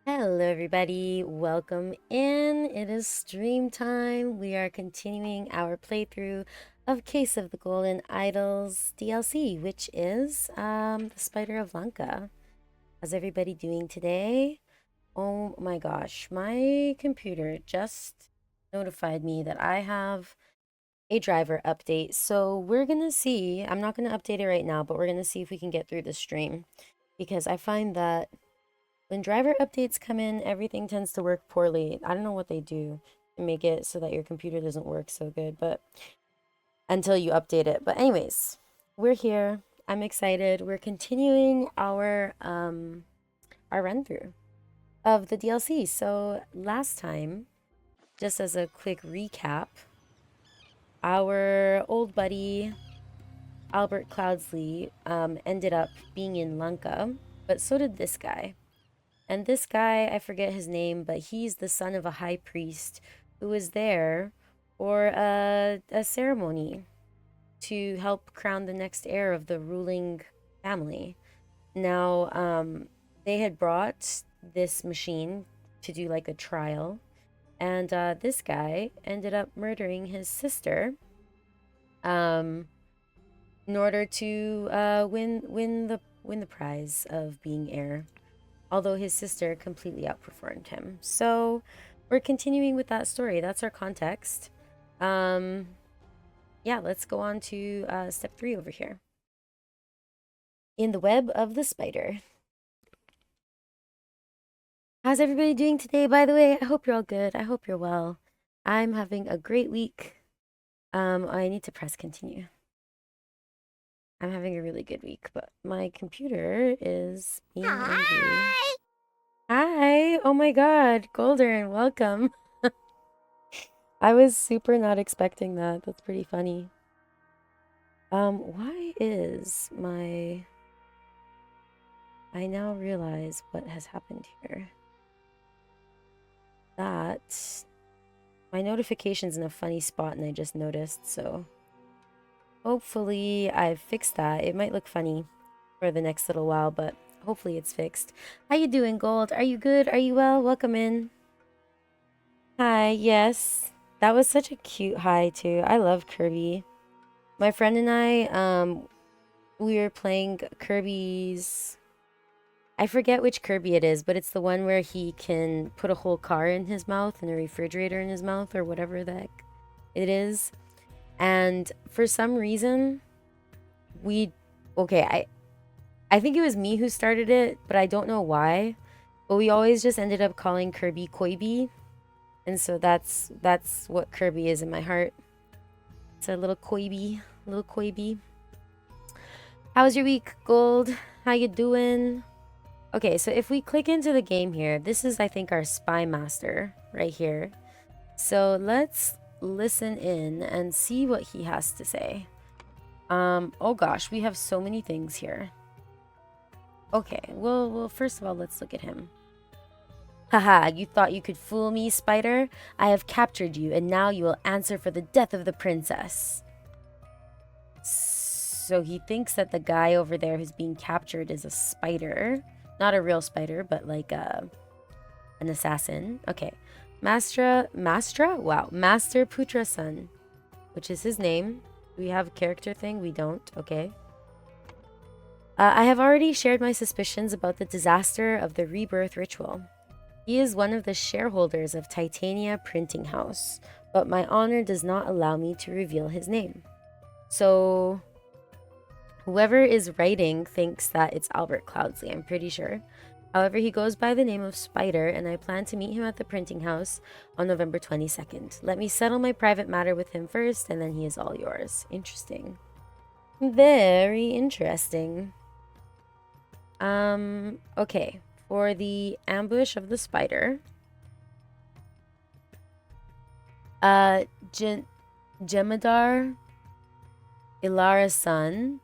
Hello, everybody. Welcome in. It is stream time. We are continuing our playthrough of Case of the Golden Idols DLC, which is the Spider of Lanka. How's everybody doing today? Oh my gosh, my computer just notified me that I have a driver update. So we're gonna see. I'm not gonna update it right now, but we're gonna see if we can get through the stream because I find that when driver updates come in, everything tends to work poorly. I don't know what they do to make it so that your computer doesn't work so good, but until you update it. But anyways, we're here. I'm excited. We're continuing our run through of the DLC. So last time, just as a quick recap, our old buddy Albert Cloudsley ended up being in Lanka, but so did this guy. And this guy, I forget his name, but he's the son of a high priest who was there for a ceremony to help crown the next heir of the ruling family. Now, they had brought this machine to do like a trial, and this guy ended up murdering his sister um, in order to win the prize of being heir, although his sister completely outperformed him. So we're continuing with that story. That's our context. Um, yeah, let's go on to step 3 over here. In the web of the spider. How's everybody doing today, by the way? I hope you're all good. I hope you're well. I'm having a great week. I need to press continue. I'm having a really good week, but my computer is being angry. Hi! Oh my god, Golden, welcome. I was super not expecting that. That's pretty funny. Why is my... I now realize what has happened here. That my notification's in a funny spot and I just noticed, so hopefully I've fixed that. It might look funny for the next little while, but hopefully it's fixed. How you doing, Gold? Are you good? Are you well? Welcome in. Hi, yes. That was such a cute hi, too. I love Kirby. My friend and I, we were playing Kirby's... I forget which Kirby it is, but it's the one where he can put a whole car in his mouth and a refrigerator in his mouth or whatever the heck it is. And for some reason, we... Okay, I think it was me who started it, but I don't know why. But we always just ended up calling Kirby Koibi. And so that's what Kirby is in my heart. It's a little Koibi, little Koibi. How was your week, Gold? How you doing? Okay, so if we click into the game here, this is, I think, our spy master right here. So let's listen in and see what he has to say. Oh gosh, we have so many things here. Okay, well, first of all, let's look at him. Haha, you thought you could fool me, Spider? I have captured you, and now you will answer for the death of the princess. So he thinks that the guy over there who's being captured is a spider. Not a real spider, but like an assassin. Okay. Mastra? Wow. Master Putrasan, which is his name. Do we have a character thing? We don't. Okay. I have already shared my suspicions about the disaster of the rebirth ritual. He is one of the shareholders of Titania Printing House, but my honor does not allow me to reveal his name. So, whoever is writing thinks that it's Albert Cloudsley, I'm pretty sure. However, he goes by the name of Spider, and I plan to meet him at the printing house on November 22nd. Let me settle my private matter with him first, and then he is all yours. Interesting. Very interesting. Okay. For the ambush of the spider, Jemadar, Ilarasan,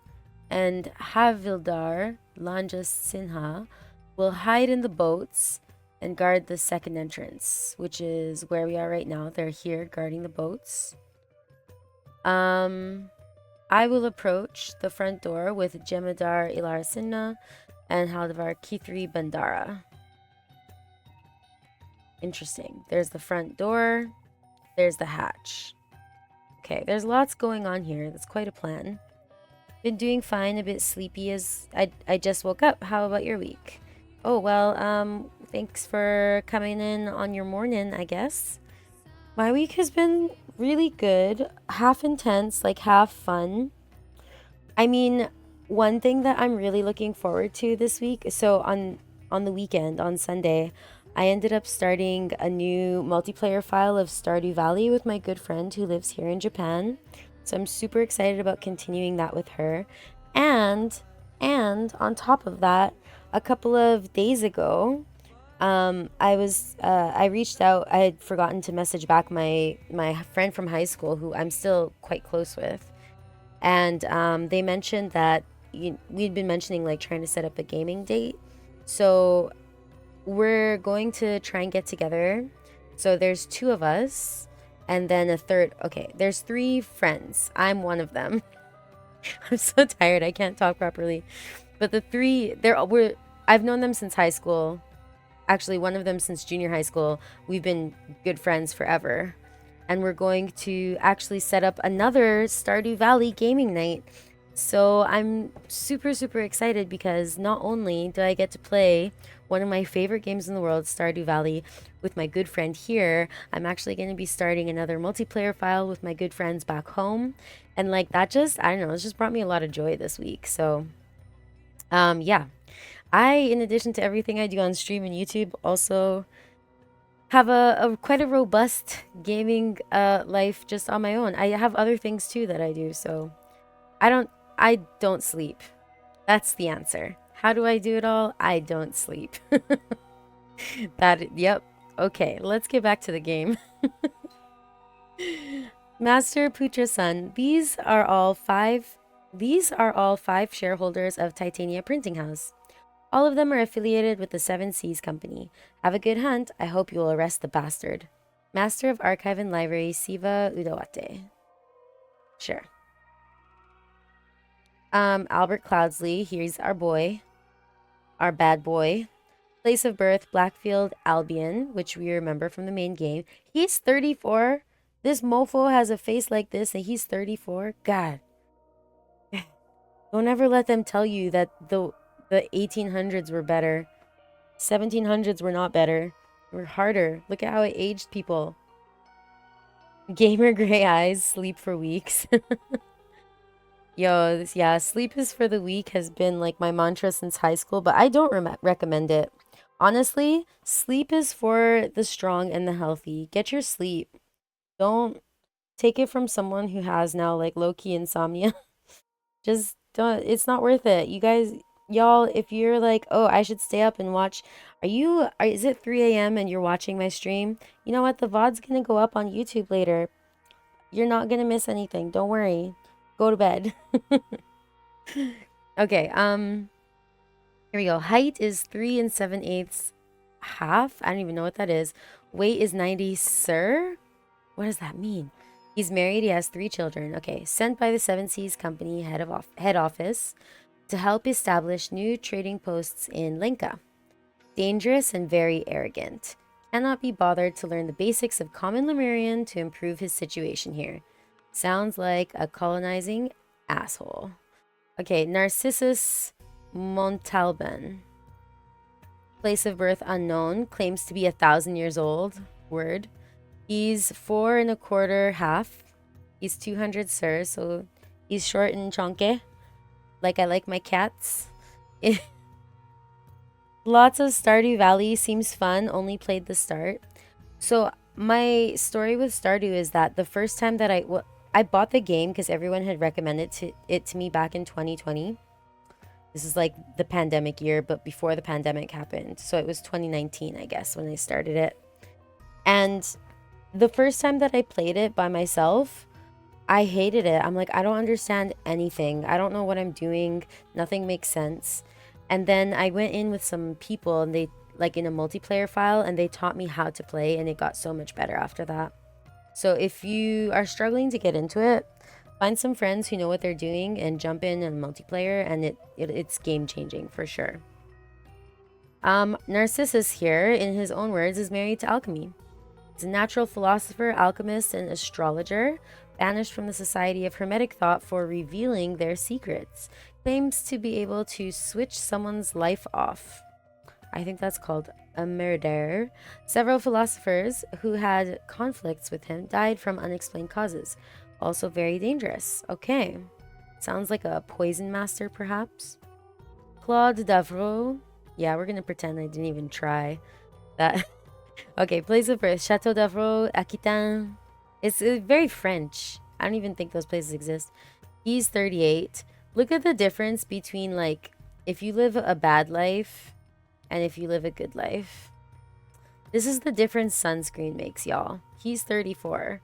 and Havildar Lanjas Sinha will hide in the boats and guard the second entrance, which is where we are right now. They're here guarding the boats. I will approach the front door with Jemadar Ilarasinna and Haldivar Kithri Bandara. Interesting. There's the front door. There's the hatch. Okay, there's lots going on here. That's quite a plan. Been doing fine, a bit sleepy as I just woke up. How about your week? Oh, well, thanks for coming in on your morning, I guess. My week has been really good, half intense, like half fun. I mean, one thing that I'm really looking forward to this week, so on the weekend, on Sunday, I ended up starting a new multiplayer file of Stardew Valley with my good friend who lives here in Japan. So I'm super excited about continuing that with her. And on top of that, a couple of days ago, I reached out. I had forgotten to message back my friend from high school who I'm still quite close with, and they mentioned that we'd been mentioning like trying to set up a gaming date. So we're going to try and get together. So there's two of us, and then a third. Okay, there's three friends. I'm one of them. I'm so tired. I can't talk properly. But the three, I've known them since high school. Actually, one of them since junior high school. We've been good friends forever. And we're going to actually set up another Stardew Valley gaming night. So I'm super, super excited because not only do I get to play one of my favorite games in the world, Stardew Valley, with my good friend here, I'm actually going to be starting another multiplayer file with my good friends back home. And like that just, I don't know, it's just brought me a lot of joy this week. So, yeah. In addition to everything I do on stream and YouTube, also have a quite a robust gaming life just on my own. I have other things too that I do, so I don't sleep. That's the answer. How do I do it all? I don't sleep. Yep. Okay, let's get back to the game. Master Putra-san, these are all five shareholders of Titania Printing House. All of them are affiliated with the Seven Seas Company. Have a good hunt. I hope you will arrest the bastard. Master of Archive and Library, Siva Udawate. Sure. Albert Cloudsley, here's our boy. Our bad boy. Place of birth, Blackfield, Albion, which we remember from the main game. He's 34. This mofo has a face like this and he's 34. God. Don't ever let them tell you that the 1800s were better. 1700s were not better. We're harder. Look at how it aged people. Gamer gray eyes, sleep for weeks. Yo, yeah, sleep is for the weak has been like my mantra since high school, but I don't recommend it. Honestly, sleep is for the strong and the healthy. Get your sleep. Don't take it from someone who has now like low-key insomnia. Just don't, it's not worth it. You guys, y'all, if you're like, oh, I should stay up and watch, is it 3 a.m. and you're watching my stream? You know what? The VOD's gonna go up on YouTube later. You're not gonna miss anything. Don't worry. Go to bed. Okay, here we go. Height is 3 7/8 half. I don't even know what that is. Weight is 90, sir? What does that mean? He's married. He has 3 children. Okay, sent by the Seven Seas Company head office to help establish new trading posts in Lenka. Dangerous and very arrogant. Cannot be bothered to learn the basics of common Lemurian to improve his situation here. Sounds like a colonizing asshole. Okay, Narcissus Montalban. Place of birth unknown. Claims to be 1,000 years old. Word. He's 4 1/4 half. He's 200, sir, so he's short and chonky. Like I like my cats. Lots of Stardew Valley. Seems fun. Only played the start. So my story with Stardew is that the first time that I bought the game because everyone had recommended it to me back in 2020. This is like the pandemic year, but before the pandemic happened. So it was 2019, I guess, when I started it. And the first time that I played it by myself, I hated it. I'm like, I don't understand anything. I don't know what I'm doing. Nothing makes sense. And then I went in with some people and they like in a multiplayer file and they taught me how to play and it got so much better after that. So if you are struggling to get into it, find some friends who know what they're doing and jump in multiplayer and it's game changing for sure. Narcissus here, in his own words, is married to alchemy. He's a natural philosopher, alchemist, and astrologer, banished from the Society of Hermetic Thought for revealing their secrets. Claims to be able to switch someone's life off. I think that's called a murder. Several philosophers who had conflicts with him died from unexplained causes. Also very dangerous. Okay. Sounds like a poison master, perhaps. Claude Davro. Yeah, we're gonna pretend I didn't even try that. Okay, place of birth. Chateau Davro, Aquitaine. It's very French. I don't even think those places exist. He's 38. Look at the difference between, like, if you live a bad life and if you live a good life. This is the difference sunscreen makes, y'all. He's 34.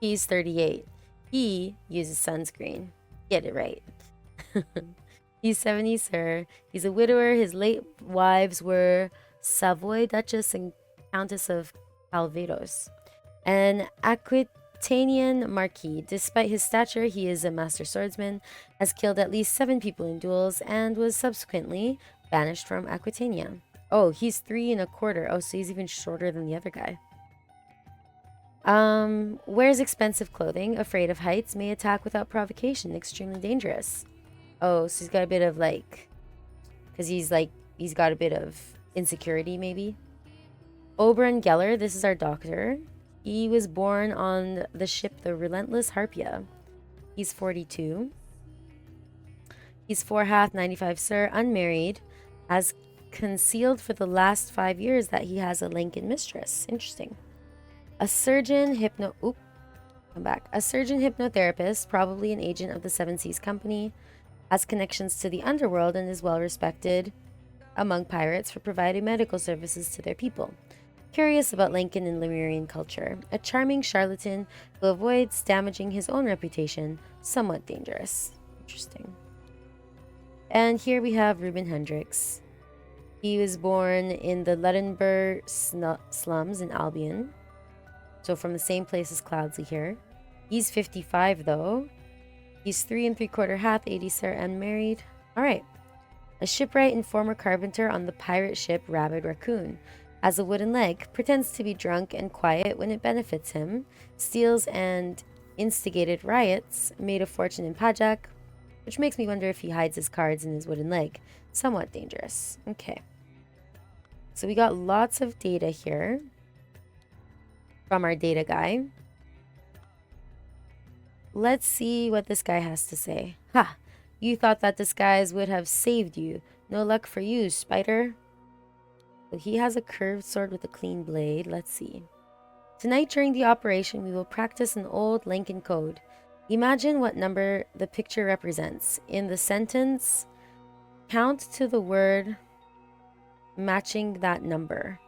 He's 38. He uses sunscreen. Get it right. He's 70, sir. He's a widower. His late wives were Savoy Duchess and Countess of Calvados. An Aquitanian Marquis. Despite his stature, he is a master swordsman, has killed at least 7 people in duels, and was subsequently banished from Aquitania. Oh, he's 3 1/4. Oh, so he's even shorter than the other guy. Wears expensive clothing, afraid of heights, may attack without provocation, extremely dangerous. Oh, so he's got a bit of, like, because he's got a bit of insecurity, maybe. Oberon Geller, this is our doctor. He was born on the ship the Relentless Harpia. He's 42. He's 4 half, 95, sir, unmarried, has concealed for the last 5 years that he has a Lincoln mistress. Interesting. A surgeon A surgeon hypnotherapist, probably an agent of the Seven Seas Company, has connections to the underworld and is well respected among pirates for providing medical services to their people. Curious about Lincoln and Lemurian culture. A charming charlatan who avoids damaging his own reputation. Somewhat dangerous. Interesting. And here we have Ruben Hendricks. He was born in the Luddenburg slums in Albion. So from the same place as Cloudsley here. He's 55 though. He's 3 3/4 half, 80, sir, and married. Alright. A shipwright and former carpenter on the pirate ship Rabid Raccoon. Has a wooden leg, pretends to be drunk and quiet when it benefits him, steals and instigated riots, made a fortune in Pajak, which makes me wonder if he hides his cards in his wooden leg. Somewhat dangerous. Okay. So we got lots of data here from our data guy. Let's see what this guy has to say. Ha! You thought that disguise would have saved you. No luck for you, spider. So he has a curved sword with a clean blade. Let's see. Tonight during the operation, we will practice an old Lincoln code. Imagine what number the picture represents. In the sentence, count to the word matching that number.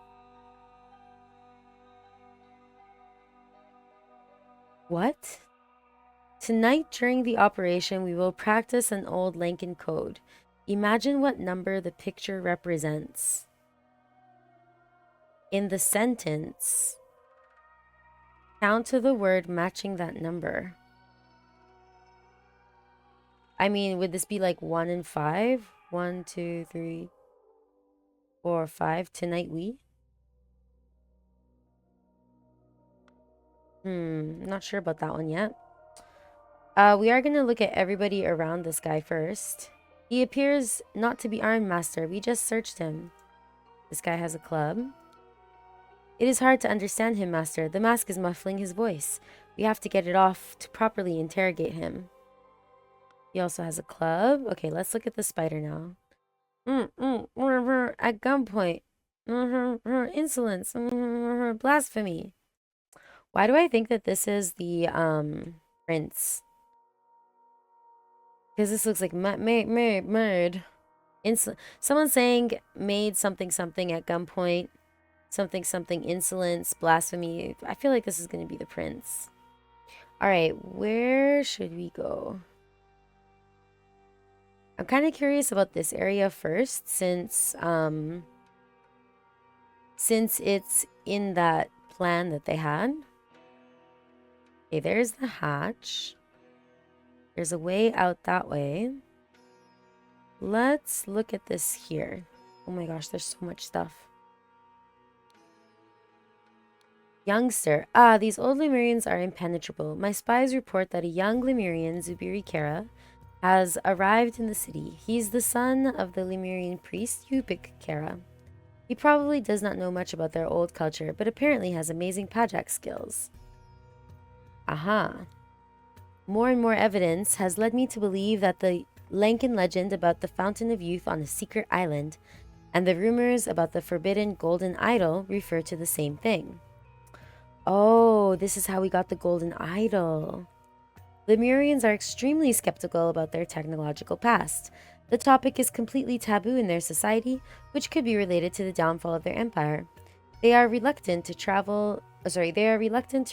What? Tonight during the operation, we will practice an old Lincoln code. Imagine what number the picture represents. In the sentence, count to the word matching that number. I mean, would this be like 1 and 5? 1, 2, 3, 4, 5. Tonight we? Not sure about that one yet. We are going to look at everybody around this guy first. He appears not to be armed, master. We just searched him. This guy has a club. It is hard to understand him, master. The mask is muffling his voice. We have to get it off to properly interrogate him. He also has a club. Okay, let's look at the spider now. At gunpoint. Insolence. Blasphemy. Why do I think that this is the prince? Because this looks like murd. Someone saying made something something at gunpoint. Something something insolence, blasphemy. I feel like this is going to be the prince. Alright, where should we go? I'm kind of curious about this area first, since it's in that plan that they had. Okay, there's the hatch. There's a way out that way. Let's look at this here. Oh my gosh, there's so much stuff. Youngster. Ah, these old Lemurians are impenetrable. My spies report that a young Lemurian, Zubiri Kara, has arrived in the city. He's the son of the Lemurian priest, Yupik Kara. He probably does not know much about their old culture, but apparently has amazing Pajak skills. Aha. More and more evidence has led me to believe that the Lankan legend about the Fountain of Youth on a secret island and the rumors about the forbidden golden idol refer to the same thing. Oh, this is how we got the golden idol. Lemurians are extremely skeptical about their technological past. The topic is completely taboo in their society, which could be related to the downfall of their empire. They are reluctant to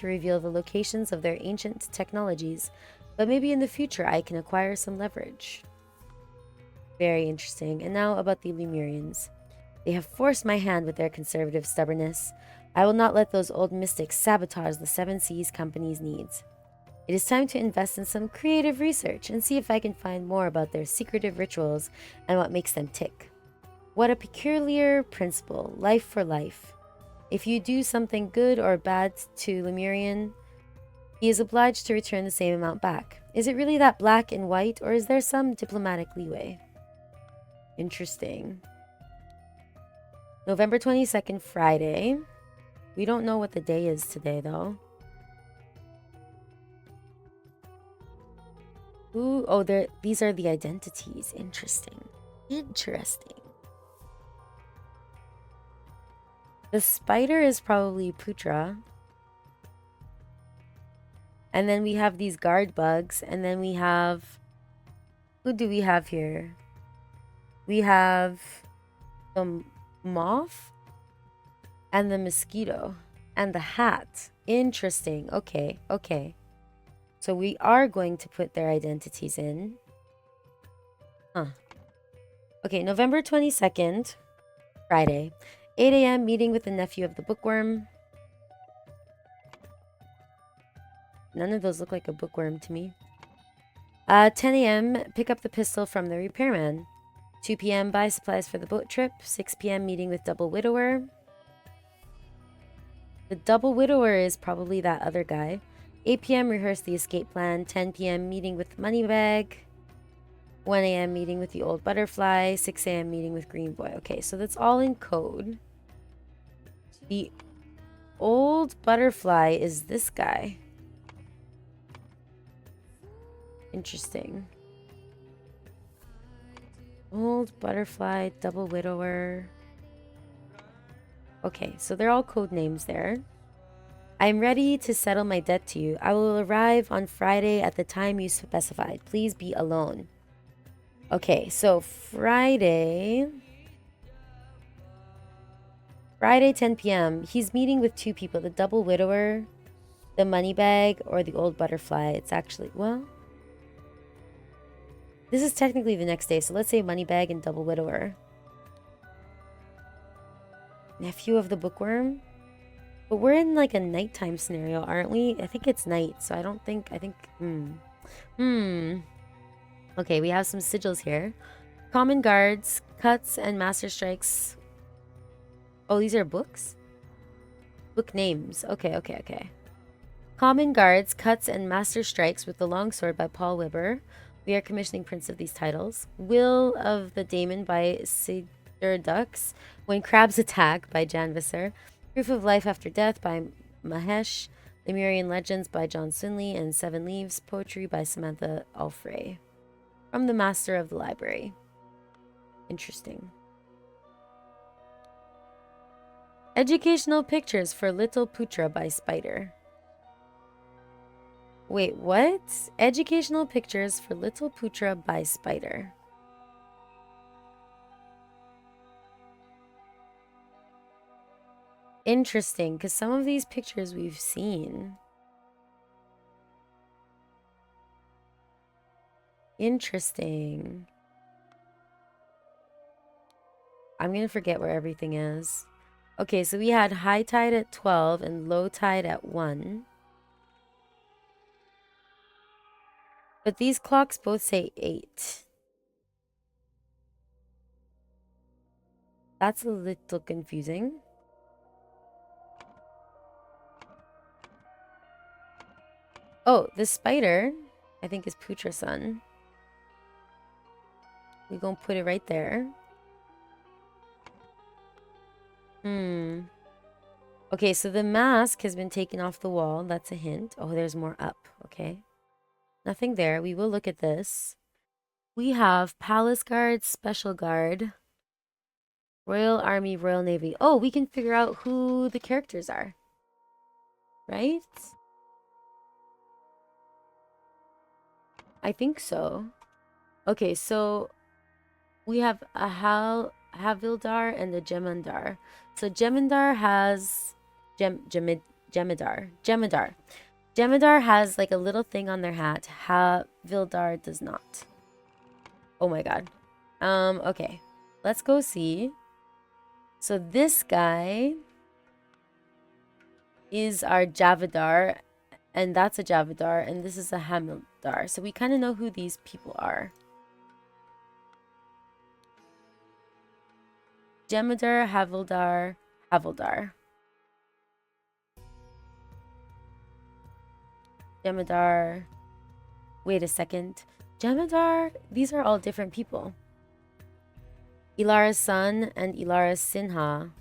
reveal the locations of their ancient technologies, but maybe in the future I can acquire some leverage. Very interesting. And now about the Lemurians. They have forced my hand with their conservative stubbornness. I will not let those old mystics sabotage the Seven Seas Company's needs. It is time to invest in some creative research and see if I can find more about their secretive rituals and what makes them tick. What a peculiar principle, life for life. If you do something good or bad to Lemurian, he is obliged to return the same amount back. Is it really that black and white, or is there some diplomatic leeway? Interesting. November 22nd, Friday. We don't know what the day is today, though. Ooh, oh, these are the identities. Interesting. Interesting. The spider is probably Putra. And then we have these guard bugs. And then we have... Who do we have here? We have the moth and the mosquito and the hat. Interesting. Okay, okay. So we are going to put their identities in. Huh. Okay, November 22nd, Friday. 8 a.m. meeting with the nephew of the bookworm. None of those look like a bookworm to me. 10 a.m. pick up the pistol from the repairman. 2 p.m. buy supplies for the boat trip. 6 p.m. meeting with Double Widower. The Double Widower is probably that other guy. 8 p.m. rehearse the escape plan. 10 p.m. meeting with Moneybag. 1 a.m. meeting with the Old Butterfly. 6 a.m. meeting with Green Boy. Okay, so that's all in code. The Old Butterfly is this guy. Interesting. Old Butterfly, Double Widower. Okay, so they're all code names there. I'm ready to settle my debt to you. I will arrive on Friday at the time you specified. Please be alone. Okay, so Friday 10 p.m. He's meeting with 2 people, the Double Widower, the Moneybag, or the Old Butterfly. It's actually, well, this is technically the next day, so let's say Moneybag and Double Widower. Nephew of the Bookworm? But we're in like a nighttime scenario, aren't we? I think it's night, so I think, Okay, we have some sigils here. Common Guards, Cuts, and Master Strikes. Oh, these are books? Book names. Okay, okay, okay. Common Guards, Cuts, and Master Strikes with the Longsword by Paul Weber. We are commissioning prints of these titles. Will of the Daemon by Cedar Ducks. When Crabs Attack by Jan Visser. Proof of Life After Death by Mahesh. Lemurian Legends by John Sunley. And Seven Leaves Poetry by Samantha Alfrey. From the Master of the Library. Interesting. Educational Pictures for Little Putra by Spider. Wait, what? Educational Pictures for Little Putra by Spider. Interesting, because some of these pictures we've seen. Interesting. I'm going to forget where everything is. Okay, so we had high tide at 12 and low tide at 1. But these clocks both say 8. That's a little confusing. Oh, this spider, I think, is Putra-san. We're gonna put it right there. Okay, so the mask has been taken off the wall. That's a hint. Oh, there's more up. Okay. Nothing there. We will look at this. We have Palace Guard, Special Guard, Royal Army, Royal Navy. Oh, we can figure out who the characters are. Right? I think so. Okay, so we have a Havildar and a Jem'Hadar. So Jem'Hadar has Jem'Hadar. Jem'Hadar has like a little thing on their hat. Havildar does not. Oh my god. Okay. Let's go see. So this guy is our Javadar, and that's a Javadar, and this is a Hamildar. So we kind of know who these people are. Jem'Hadar, Havildar. Jem'Hadar. Wait a second. Jem'Hadar, these are all different people. Ilara's son and Ilara's Sinha.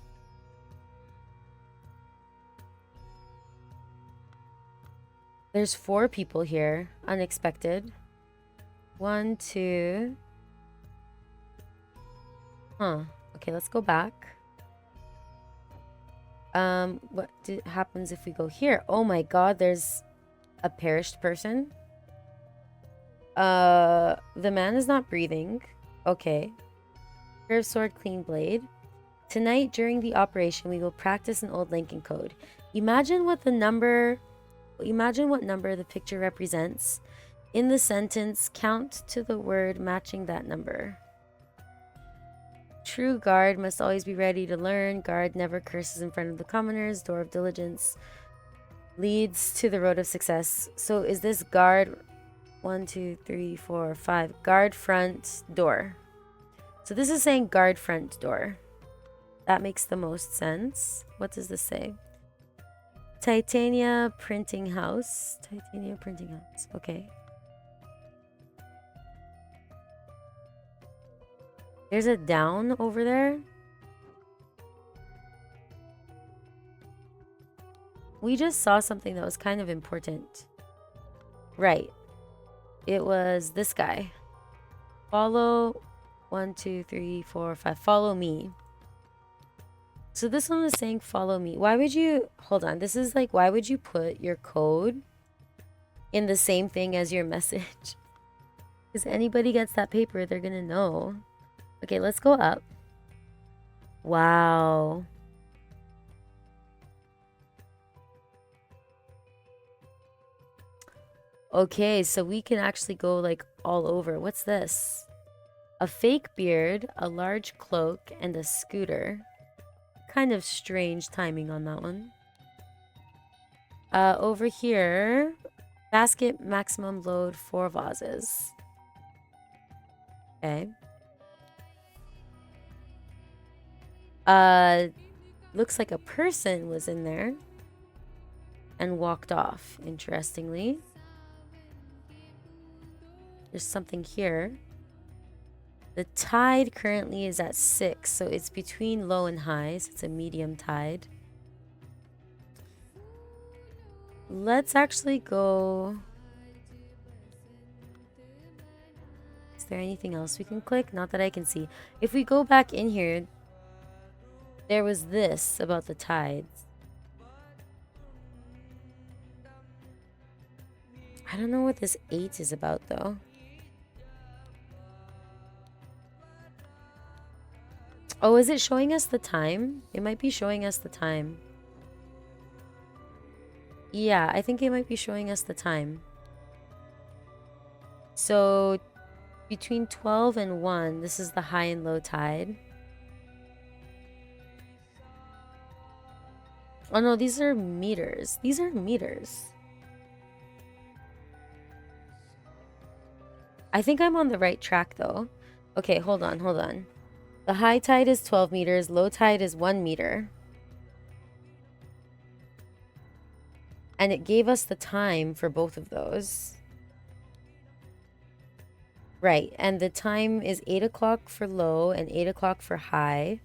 There's 4 people here. Unexpected. 1, 2. Huh. Okay, let's go back. What happens if we go here? Oh my god, there's a perished person. The man is not breathing. Okay. Curved sword, clean blade. Tonight, during the operation, we will practice an old Lincoln code. Imagine what number the picture represents. In the sentence, count to the word matching that number. True guard must always be ready to learn. Guard never curses in front of the commoners. Door of diligence leads to the road of success. So is this guard 1, 2, 3, 4, 5? Guard front door. So this is saying guard front door. That makes the most sense. What does this say? Titania Printing House. Titania Printing House. Okay. There's a down over there. We just saw something that was kind of important. Right. It was this guy. Follow 1, 2, 3, 4, 5. Follow me. So this one is saying follow me. Why would you... Hold on. This is like, why would you put your code in the same thing as your message? Because anybody gets that paper, they're going to know. Okay, let's go up. Wow. Okay, so we can actually go like all over. What's this? A fake beard, a large cloak, and a scooter. Kind of strange timing on that one. Over here, basket, maximum load, 4 vases. Okay. Looks like a person was in there and walked off, interestingly. There's something here. The tide currently is at 6, so it's between low and highs. It's a medium tide. Let's actually go... Is there anything else we can click? Not that I can see. If we go back in here, there was this about the tides. I don't know what this 8 is about, though. Oh, is it showing us the time? It might be showing us the time. Yeah, I think it might be showing us the time. So, between 12 and 1, this is the high and low tide. Oh no, these are meters. These are meters. I think I'm on the right track, though. Okay, hold on, hold on. The high tide is 12 meters, low tide is 1 meter. And it gave us the time for both of those. Right, and the time is 8 o'clock for low and 8 o'clock for high.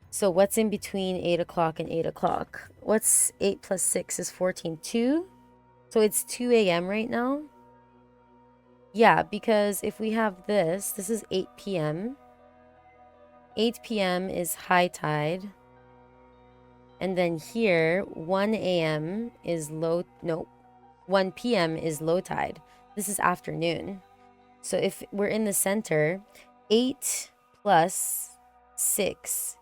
So what's in between 8 o'clock and 8 o'clock? What's 8 plus 6 is 14? 2? So it's 2 a.m. right now? Yeah, because if we have this is 8 p.m. 8 p.m. is high tide. And then here, 1 a.m. is low, no, 1 p.m. is low tide. This is afternoon. So if we're in the center, 8 plus 6,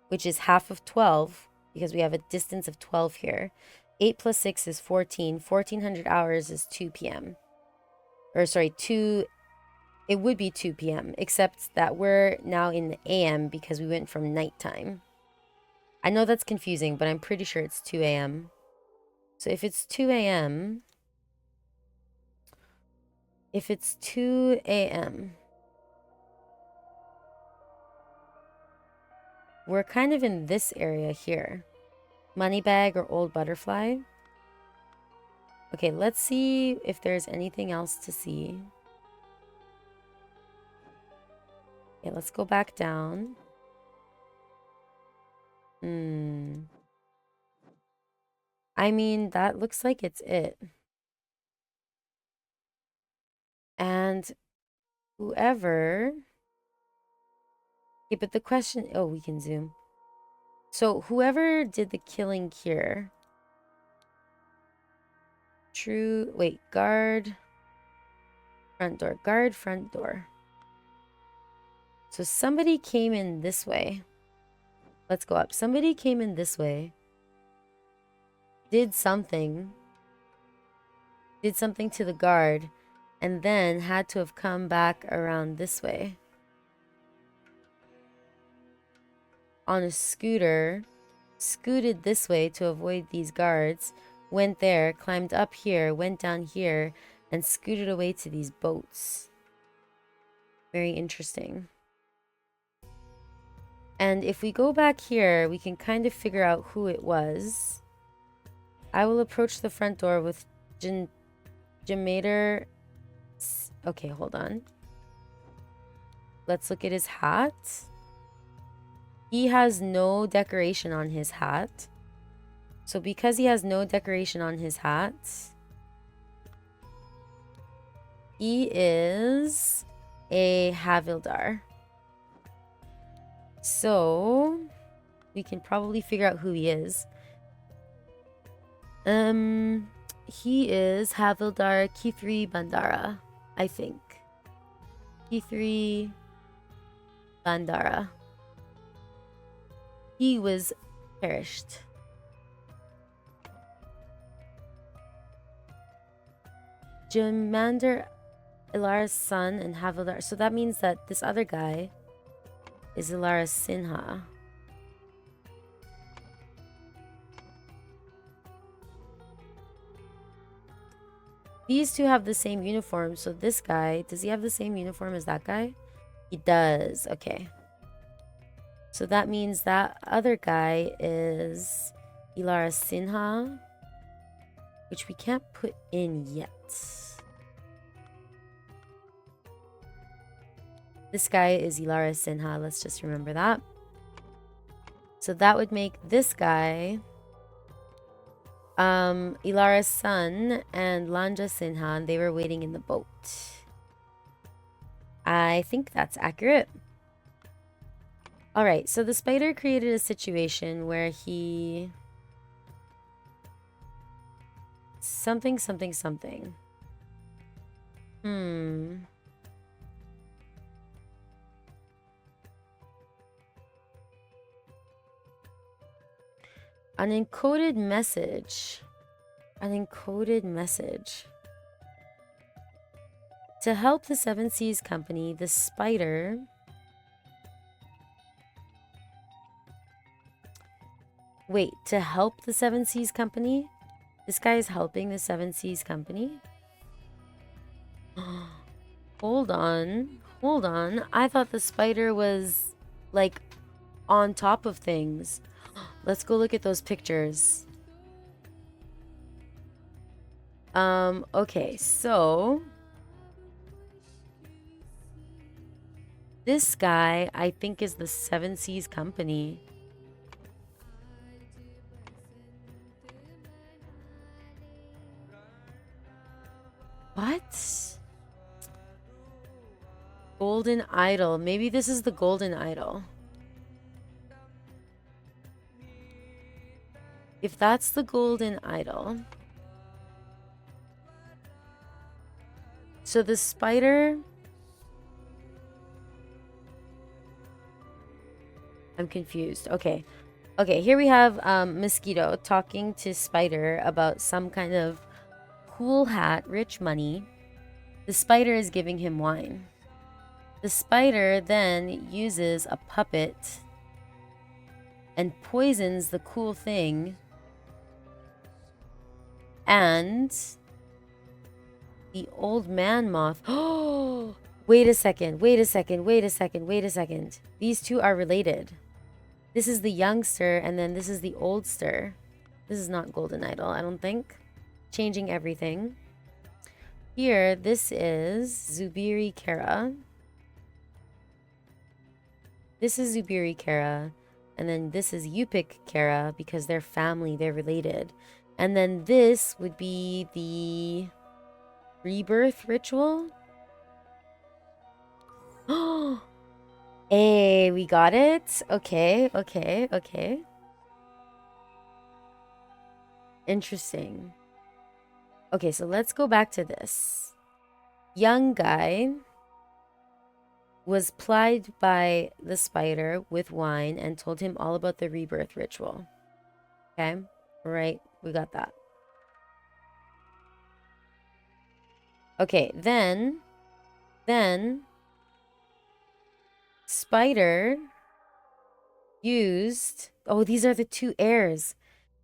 which is half of 12, because we have a distance of 12 here. 8 plus 6 is 14. 1400 hours is 2 p.m. Or sorry, it would be 2 p.m., except that we're now in the a.m. because we went from nighttime. I know that's confusing, but I'm pretty sure it's 2 a.m. So if it's 2 a.m., we're kind of in this area here. Moneybag or Old Butterfly. Okay, let's see if there's anything else to see. Okay, let's go back down. I mean, that looks like it's it. And whoever... Okay, but the question... Oh, we can zoom. So whoever did the killing here... Wait, guard... Front door. Guard front door. So somebody came in this way. Let's go up. Somebody came in this way. Did something to the guard. And then had to have come back around this way. On a scooter. Scooted this way to avoid these guards. Went there. Climbed up here. Went down here. And scooted away to these boats. Very interesting. And if we go back here, we can kind of figure out who it was. I will approach the front door with Jamader. Okay, hold on. Let's look at his hat. He has no decoration on his hat. So because he has no decoration on his hat, he is a Havildar. So we can probably figure out who he is. He is Havildar Kithri Bandara, I think. Kithri Bandara. He was perished. Jamander Ilara's son and Havildar. So that means that this other guy is Ilara Sinha. These two have the same uniform. So this guy, does he have the same uniform as that guy? He does. Okay. So that means that other guy is Ilara Sinha, which we can't put in yet. This guy is Ilara Sinha. Let's just remember that. So that would make this guy Ilara's son and Lanja Sinha, and they were waiting in the boat. I think that's accurate. Alright, so the spider created a situation where he... Something. An encoded message. To help the Seven Seas Company, the spider... Wait, to help the Seven Seas Company? This guy is helping the Seven Seas Company? Hold on. Hold on. I thought the spider was like on top of things. Let's go look at those pictures. Okay, so this guy, I think, is the Seven Seas Company. What? Golden Idol. Maybe this is the Golden Idol. If that's the Golden Idol. So the spider... I'm confused. Okay. Okay, here we have Mosquito talking to Spider about some kind of cool hat, rich money. The spider is giving him wine. The spider then uses a puppet and poisons the cool thing. And the old man moth. Oh, wait a second. Wait a second. Wait a second. Wait a second. These two are related. This is the youngster, and then this is the oldster. This is not Golden Idol, I don't think. Changing everything. Here, this is Zubiri Kara. This is Zubiri Kara. And then this is Yupik Kara because they're family, they're related. And then this would be the rebirth ritual. Oh, hey, we got it. Okay, okay, okay. Interesting. Okay, so let's go back to this. Young guy was plied by the spider with wine and told him all about the rebirth ritual. Okay, right, we got that. Okay, then spider used... Oh, these are the two heirs.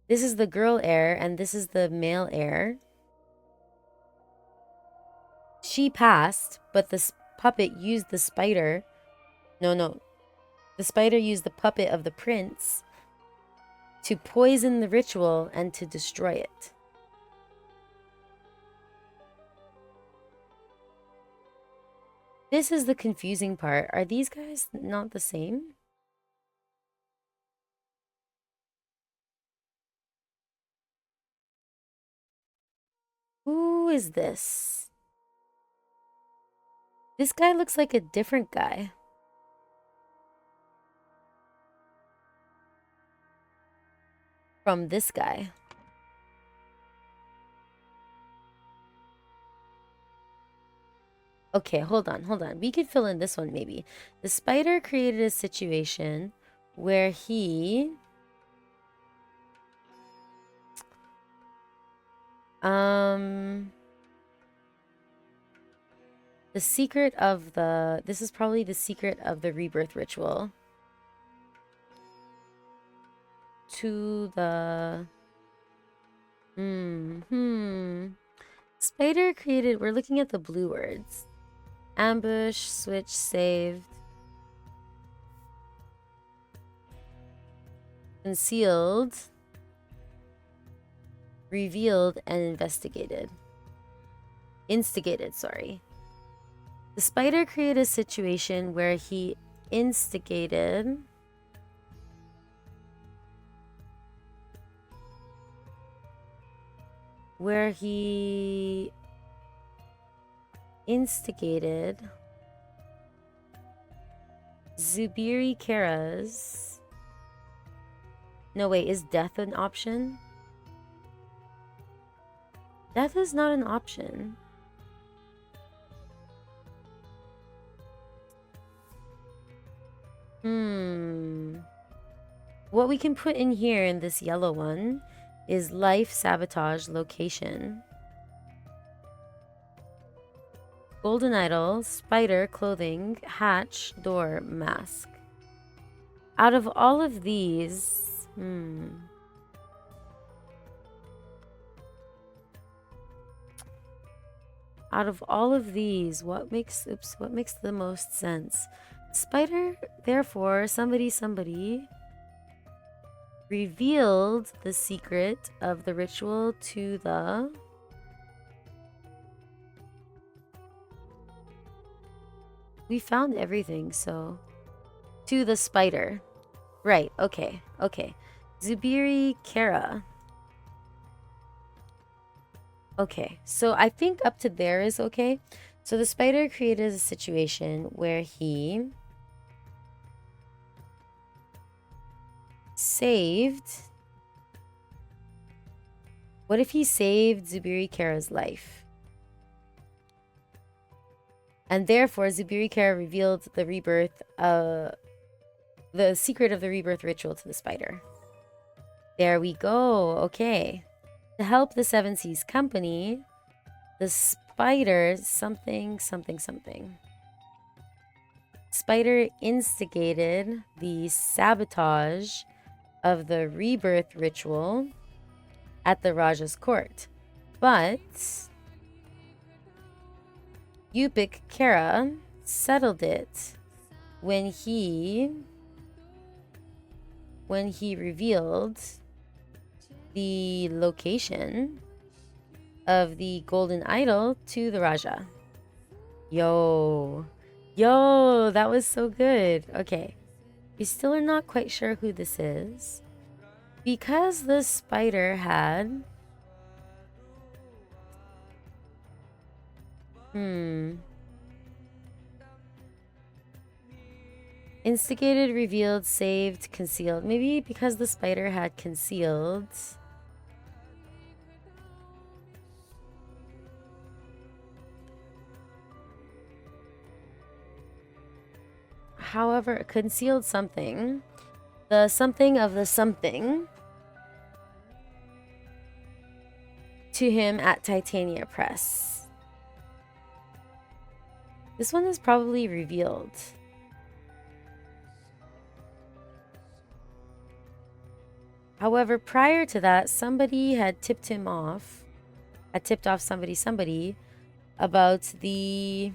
This is the girl heir and this is the male heir. She passed, but the puppet used the spider. No. The spider used the puppet of the prince to poison the ritual and to destroy it. This is the confusing part. Are these guys not the same? Who is this? This guy looks like a different guy. From this guy. Okay, hold on. We could fill in this one maybe. The spider created a situation where he... The secret of the... This is probably the secret of the rebirth ritual. To the... Spider created... We're looking at the blue words. Ambush, switch, saved. Concealed. Revealed and investigated. Instigated, sorry. The spider created a situation where he instigated... Where he instigated Zubiri Kara's... No, wait, is death an option? Death is not an option. What we can put in here in this yellow one is life, sabotage, location. Golden idol, spider, clothing, hatch, door, mask. Out of all of these, Out of all of these, what makes the most sense? Spider, therefore, somebody revealed the secret of the ritual to the... We found everything, so... To the spider. Right, okay, okay. Zubiri Kara. Okay, so I think up to there is okay. So the spider created a situation where he saved... What if he saved Zubiri Kara's life? And therefore, Zubiri Kara revealed the rebirth, the secret of the rebirth ritual to the spider. There we go, okay. To help the Seven Seas Company, the spider something. Spider instigated the sabotage of the rebirth ritual at the Raja's court. But Yupik Kara settled it when he revealed the location of the golden idol to the Raja. Yo, that was so good. Okay, we still are not quite sure who this is. Because the spider had... Instigated, revealed, saved, concealed. Maybe because the spider had concealed... However, concealed something. The something of the something to him at Titania Press. This one is probably revealed. However, prior to that, somebody had tipped off somebody about the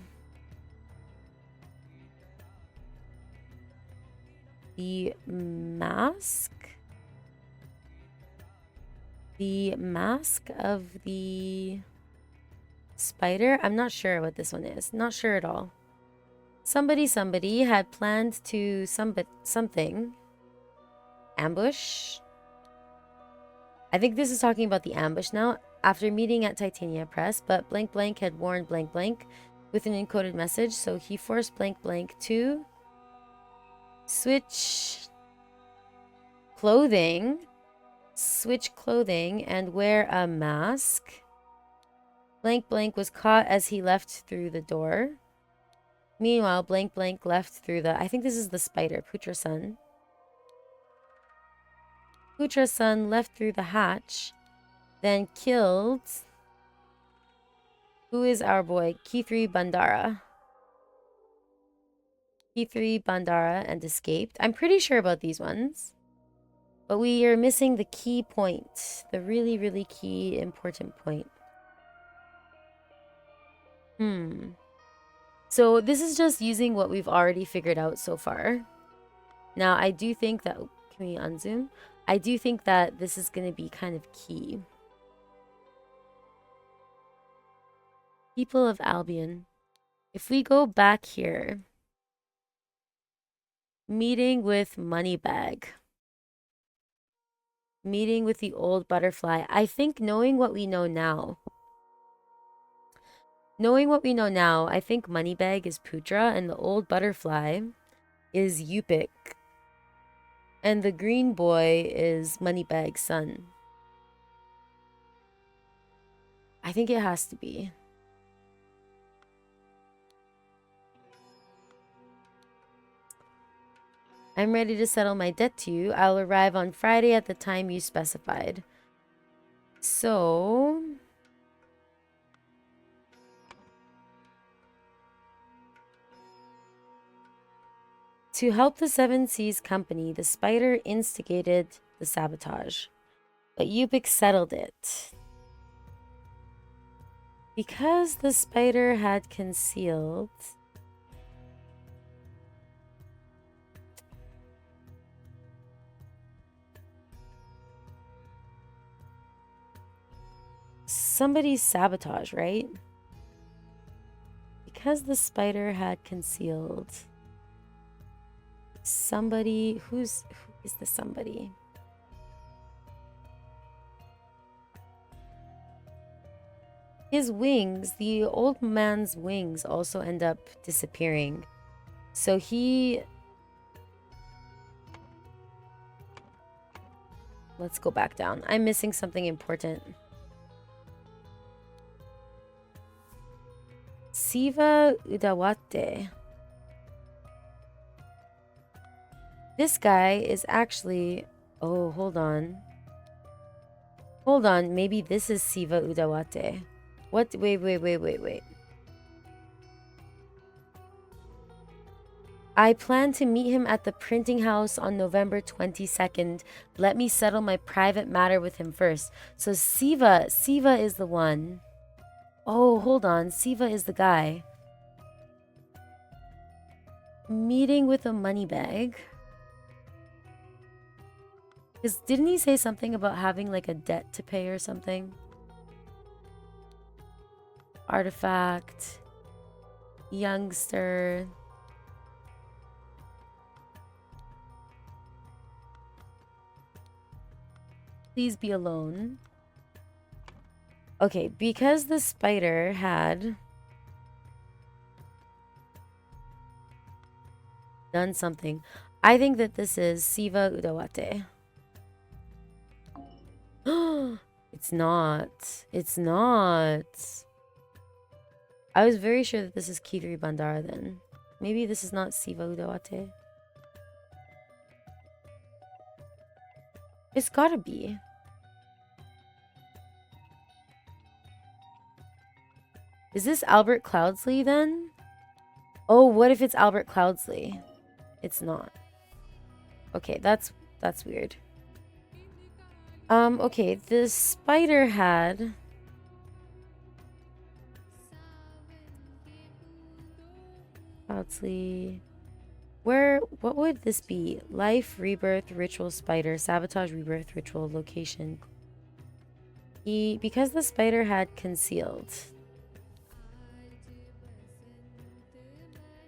mask. The mask of the spider. I'm not sure what this one is. Not sure at all. Somebody had planned to something. Ambush. I think this is talking about the ambush now. After meeting at Titania Press, but blank blank had warned blank blank with an encoded message, so he forced blank blank to switch clothing and wear a mask. Blank blank was caught as he left through the door. Meanwhile, blank blank left through the... I think this is the spider, Putra-san. Putra-san left through the hatch, then killed... Who is our boy? Kithri Bandara. Kithri Bandara and escaped. I'm pretty sure about these ones. But we are missing the key point. The really, really key, important point. So this is just using what we've already figured out so far. Now, I do think that... Can we unzoom? I do think that this is going to be kind of key. People of Albion. If we go back here... Meeting with Moneybag. Meeting with the old butterfly. I think knowing what we know now... I think Moneybag is Putra and the old butterfly is Yupik. And the green boy is Moneybag's son. I think it has to be. I'm ready to settle my debt to you. I'll arrive on Friday at the time you specified. So... To help the Seven Seas Company, the spider instigated the sabotage, but Yupik settled it. Because the spider had concealed... Somebody's sabotage, right? Because the spider had concealed... Somebody... Who is the somebody? His wings, the old man's wings also end up disappearing. So he... Let's go back down. I'm missing something important. Siva Udawate. This guy is actually... Oh, hold on. Hold on. Maybe this is Siva Udawate. What? Wait. I plan to meet him at the printing house on November 22nd. Let me settle my private matter with him first. So Siva is the one. Oh, hold on. Siva is the guy. Meeting with a money bag. Because didn't he say something about having like a debt to pay or something? Artifact. Youngster. Please be alone. Okay, because the spider had done something, I think that this is Siva Udawate. It's not. It's not. I was very sure that this is Kidri Bandara then. Maybe this is not Siva Udawate. It's gotta be. Is this Albert Cloudsley then? Oh, what if it's Albert Cloudsley? It's not. Okay, that's weird. Okay, the spider had... Cloudsley... what would this be? Life, rebirth, ritual, spider, sabotage, rebirth, ritual, location. Because the spider had concealed.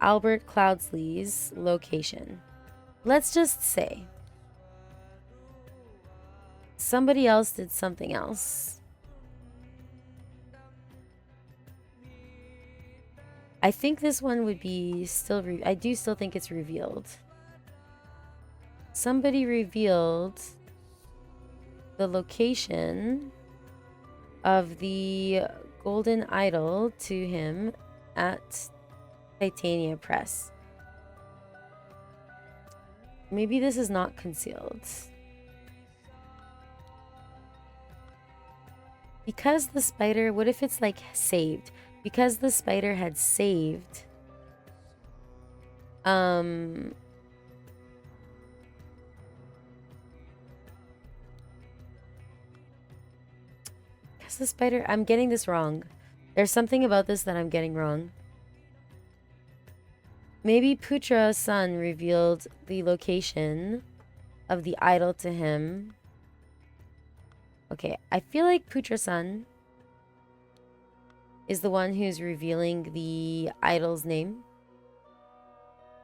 Albert Cloudsley's location. Let's just say somebody else did something else. I think this one would be still... I do still think it's revealed. Somebody revealed the location of the golden idol to him at Titania Press. Maybe this is not concealed. Because the spider... What if it's like saved? Because the spider had saved... Because the spider... I'm getting this wrong. There's something about this that I'm getting wrong. Maybe Putra's son revealed the location of the idol to him. Okay, I feel like Putra's son is the one who's revealing the idol's name.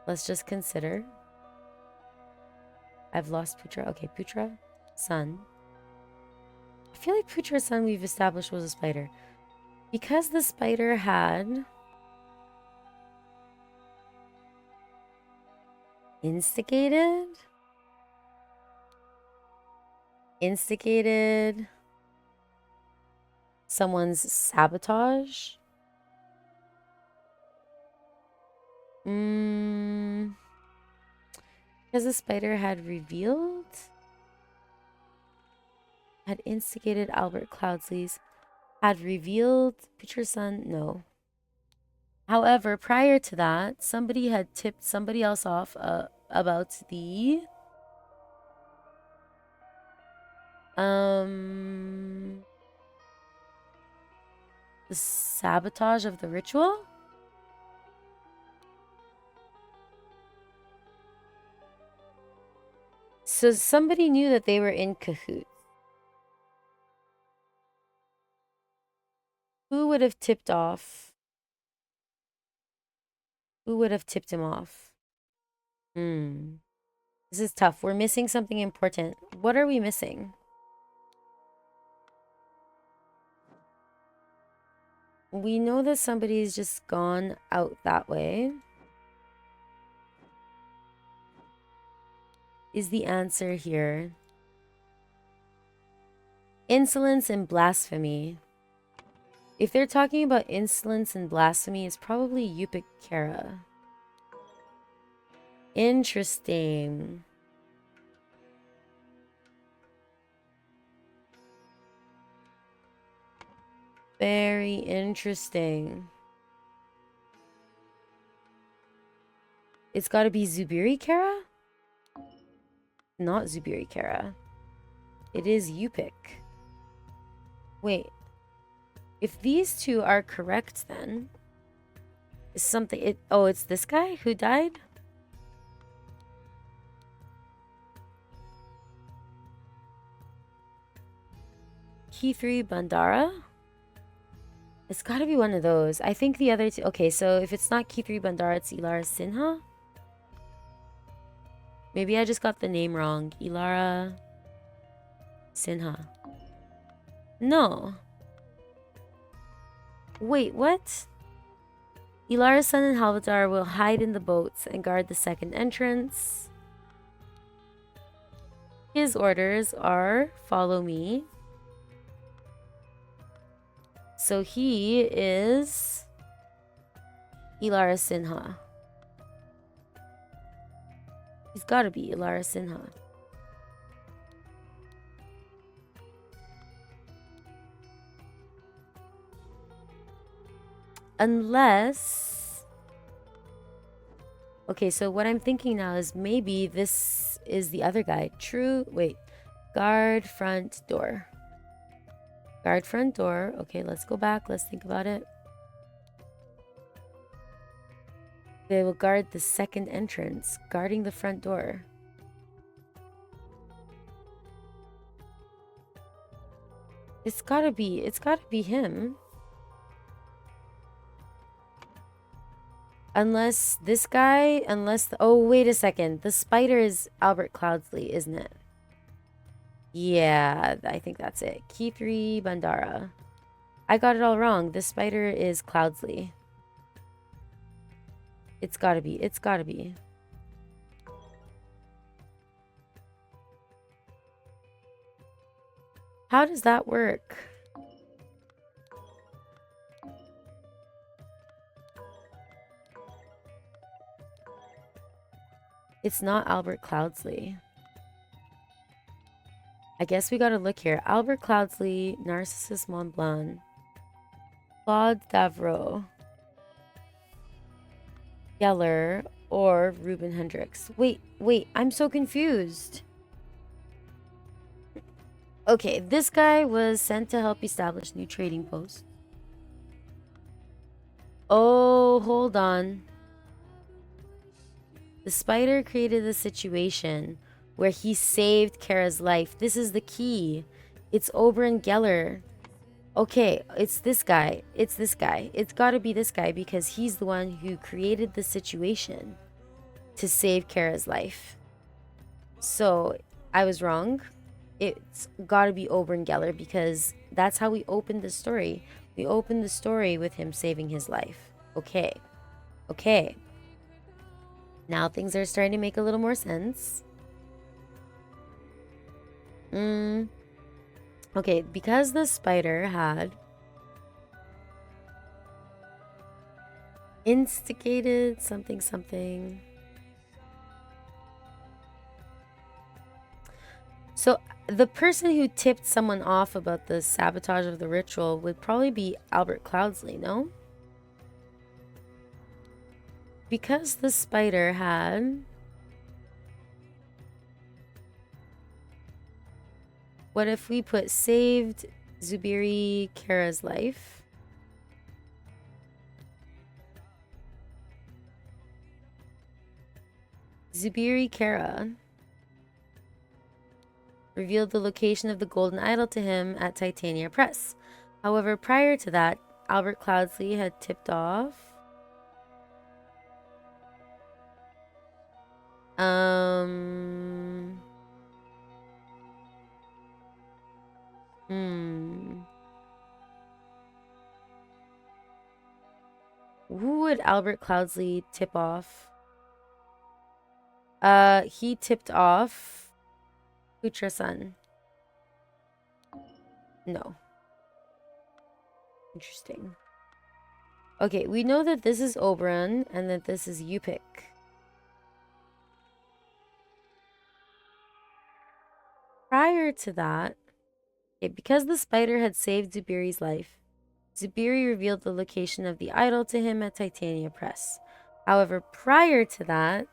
Let's just consider. I've lost Putra. Okay, Putra, son. I feel like Putra's son we've established was a spider. Because the spider had... Instigated someone's sabotage. Because the spider had revealed, had instigated Albert Cloudsley's, had revealed Putra's son. No. However, prior to that, somebody had tipped somebody else off about the The sabotage of the ritual? So somebody knew that they were in cahoots. Who would have tipped off? Who would have tipped him off? This is tough. We're missing something important. What are we missing? We know that somebody's just gone out that way. Is the answer here? Insolence and blasphemy. If they're talking about insolence and blasphemy, it's probably Yupik Kara. Interesting. Very interesting. It's got to be Zubiri Kara? Not Zubiri Kara. It is Yupik. Wait. If these two are correct, then is something oh, it's this guy who died? K3 Bandara? It's got to be one of those. I think the other two. Okay, so if it's not K3 Bandara, it's Ilara Sinha. Maybe I just got the name wrong. Ilara Sinha. No. Wait, what? Ilara's son and Halvadar will hide in the boats and guard the second entrance. His orders are follow me. So he is Ilara Sinha. He's got to be Ilara Sinha. Unless... Okay, so what I'm thinking now is maybe this is the other guy. True... Wait. Guard front door. Guard front door. Okay, let's go back. Let's think about it. They will guard the second entrance. Guarding the front door. It's gotta be him. Unless this guy, oh, wait a second. The spider is Albert Cloudsley, isn't it? Yeah, I think that's it. K3 Bandara. I got it all wrong. The spider is Cloudsley. It's gotta be. It's gotta be. How does that work? It's not Albert Cloudsley. I guess we gotta look here. Albert Cloudsley, Narcissus Montblanc, Claude Davro, Geller, or Ruben Hendricks. Wait, I'm so confused. Okay, this guy was sent to help establish new trading posts. Oh, hold on. The spider created a situation where he saved Kara's life. This is the key. It's Oberon Geller. Okay, it's this guy. It's this guy. It's got to be this guy because he's the one who created the situation to save Kara's life. So, I was wrong. It's got to be Oberon Geller because that's how we opened the story. We opened the story with him saving his life. Okay. Okay. Now things are starting to make a little more sense. Okay, because the spider had instigated something. So the person who tipped someone off about the sabotage of the ritual would probably be Albert Cloudsley, no? Because the spider had... What if we put saved Zubiri Kara's life? Zubiri Kara revealed the location of the golden idol to him at Titania Press. However, prior to that, Albert Cloudsley had tipped off Who would Albert Cloudsley tip off? He tipped off Putra-san. No. Interesting. Okay, we know that this is Oberon and that this is Yupik. Prior to that, because the spider had saved Zubiri's life, Zubiri revealed the location of the idol to him at Titania Press. However, prior to that,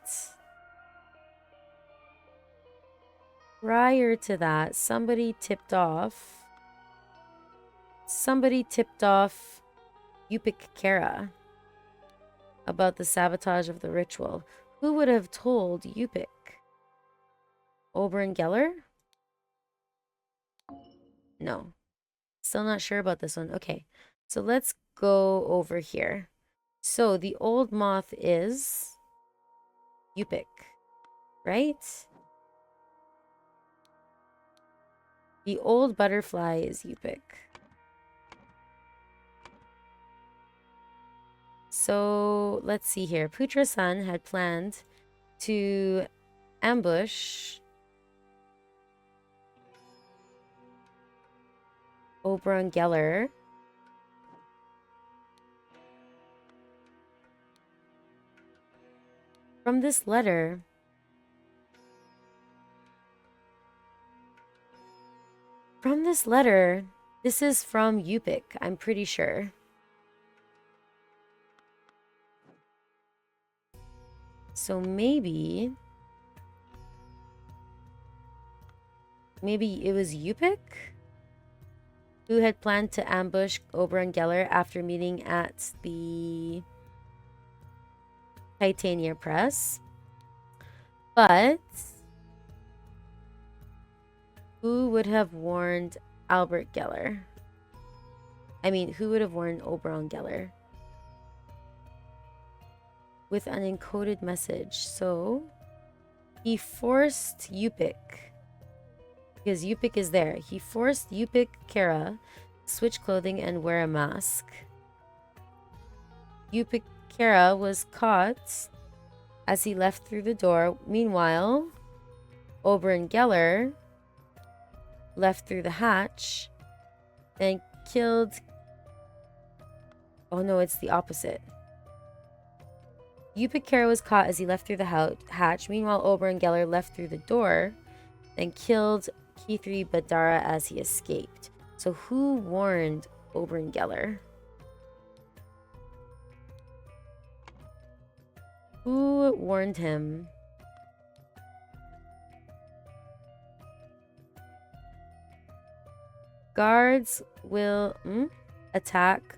somebody tipped off Yupik Kara about the sabotage of the ritual. Who would have told Yupik? Oberon Geller? No. Still not sure about this one. Okay, so let's go over here. So the old moth is Yupik, right? The old butterfly is Yupik. So let's see here. Putra-san had planned to ambush Oberon Geller from this letter. This is from Yupik, I'm pretty sure. So maybe it was Yupik who had planned to ambush Oberon Geller after meeting at the Titania Press. But who would have warned Albert Geller? I mean, who would have warned Oberon Geller? With an encoded message. So he forced Yupik, because Yupik is there. He forced Yupik Kara to switch clothing and wear a mask. Yupik Kara was caught as he left through the door. Meanwhile, Oberon Geller left through the hatch and killed... Oh no, it's the opposite. Yupik Kara was caught as he left through the hatch. Meanwhile, Oberon Geller left through the door and killed Kithri Badara as he escaped. So who warned Oberon Geller? Who warned him? Guards will attack.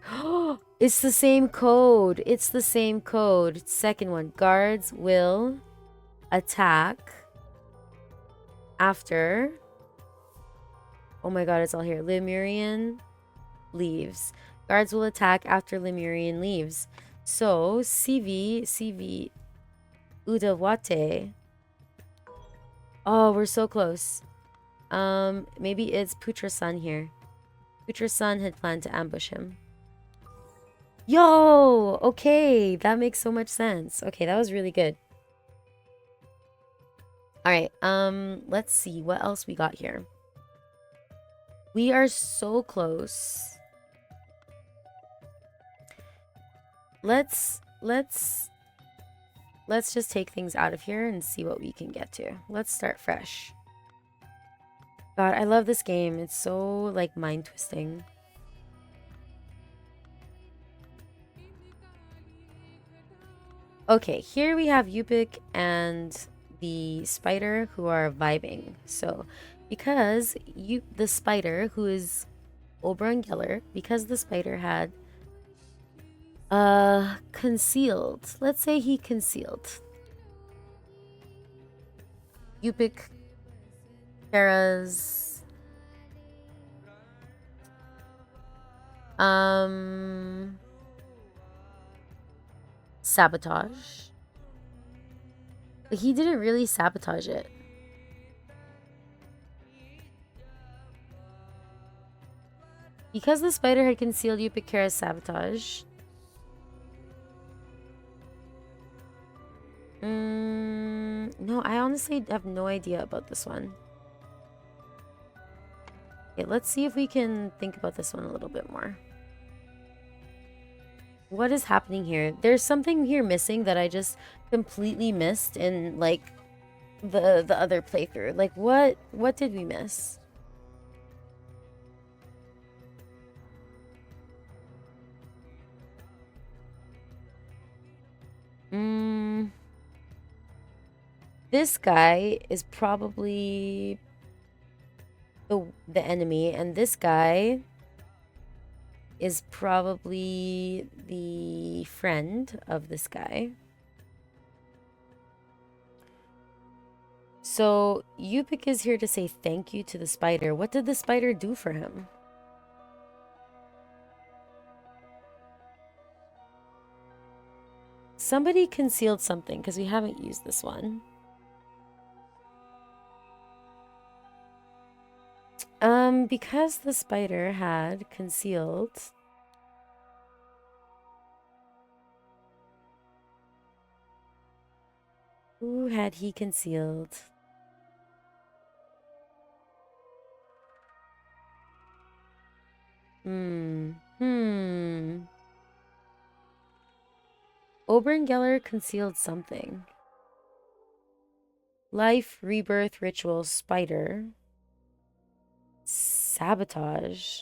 It's the same code. It's the same code. Second one. Guards will attack after... Oh my god, it's all here. Lemurian leaves. Guards will attack after Lemurian leaves. So, CV, Udawate. Oh, we're so close. Maybe it's Putra-san here. Putra-san had planned to ambush him. Yo! Okay, that makes so much sense. Okay, that was really good. Alright, let's see what else we got here. We are so close. Let's just take things out of here and see what we can get to. Let's start fresh. God, I love this game. It's so, like, mind-twisting. Okay, here we have Yupik and the spider who are vibing. So, because the spider, who is Oberon Geller, because the spider had concealed. Let's say he concealed. You pick Kara's sabotage. But he didn't really sabotage it. Because the spider had concealed you pick Kara's sabotage. No, I honestly have no idea about this one. Okay, let's see if we can think about this one a little bit more. What is happening here? There's something here missing that I just completely missed in like the other playthrough. Like what did we miss? This guy is probably the enemy, and this guy is probably the friend of this guy. So Yupik is here to say thank you to the spider. What did the spider do for him? Somebody concealed something because we haven't used this one. Because the spider had concealed. Who had he concealed? Oberyn concealed something. Life, rebirth, ritual, spider. Sabotage.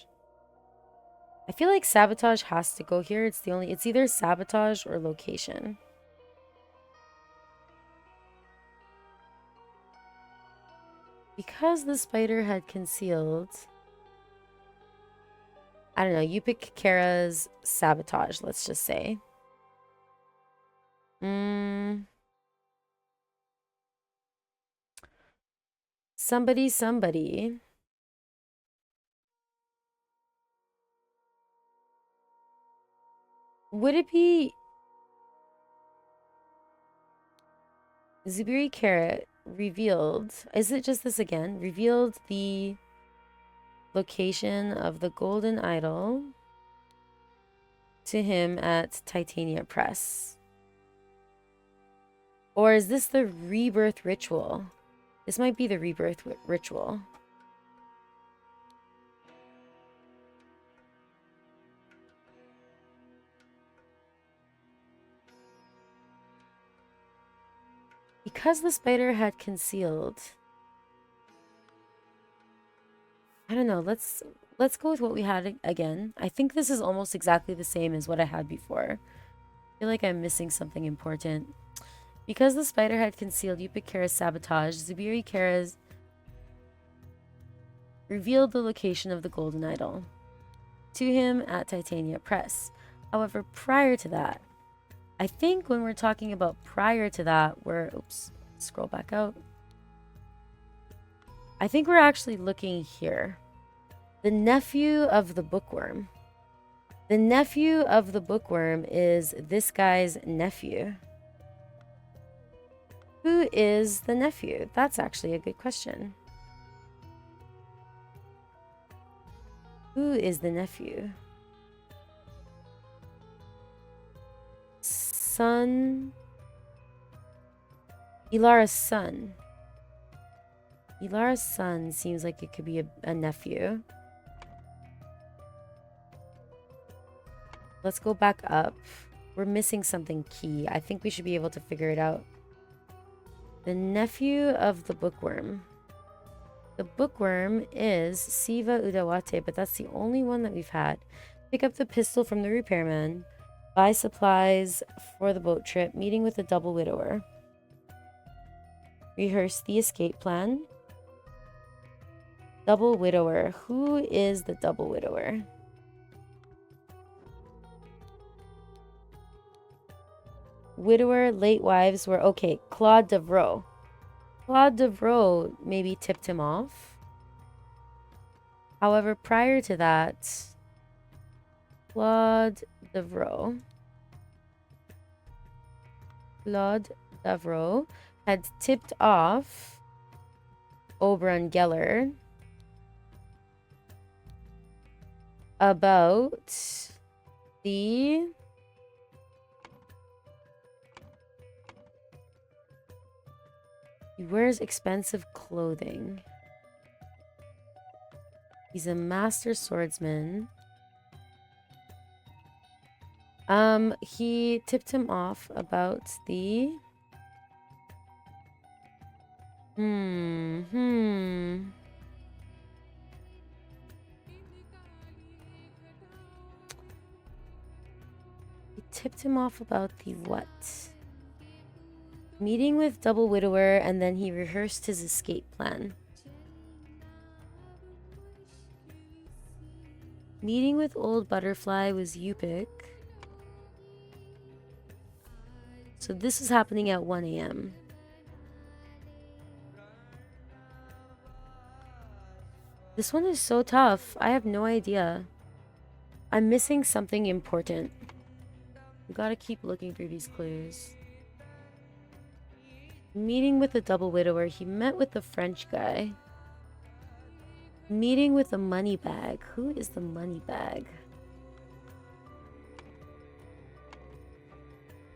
I feel like sabotage has to go here. It's either sabotage or location. Because the spider had concealed, I don't know, you pick Kara's sabotage, let's just say. Somebody. Would it be Zubiri Kara revealed, is it just this again? Revealed the location of the golden idol to him at Titania Press. Or is this the rebirth ritual? This might be the rebirth ritual. Because the spider had concealed. I don't know. Let's go with what we had again. I think this is almost exactly the same as what I had before. I feel like I'm missing something important. Because the spider had concealed Yupik Kara's sabotage, Zubiri Kara's revealed the location of the golden idol to him at Titania Press. However, prior to that, I think when we're talking about prior to that, oops, scroll back out. I think we're actually looking here. The nephew of the bookworm. The nephew of the bookworm is this guy's nephew. Who is the nephew? That's actually a good question. Who is the nephew? Son. Ilara's son. Ilara's son seems like it could be a nephew. Let's go back up. We're missing something key. I think we should be able to figure it out. The nephew of the bookworm. The bookworm is Siva Udawate, but that's the only one that we've had. Pick up the pistol from the repairman. Buy supplies for the boat trip. Meeting with the double widower. Rehearse the escape plan. Double widower. Who is the double widower? Widower, late wives were... Okay, Claude Devroux. Claude Devreau maybe tipped him off. However, prior to that, Claude Devreau had tipped off Oberon Geller about the he wears expensive clothing. He's a master swordsman. He tipped him off about the He tipped him off about the what? Meeting with Double Widower, and then he rehearsed his escape plan. Meeting with Old Butterfly was Yupik. So this is happening at 1 a.m. This one is so tough. I have no idea. I'm missing something important. We gotta keep looking through these clues. Meeting with the Double Widower. He met with the French guy. Meeting with the money bag. Who is the money bag?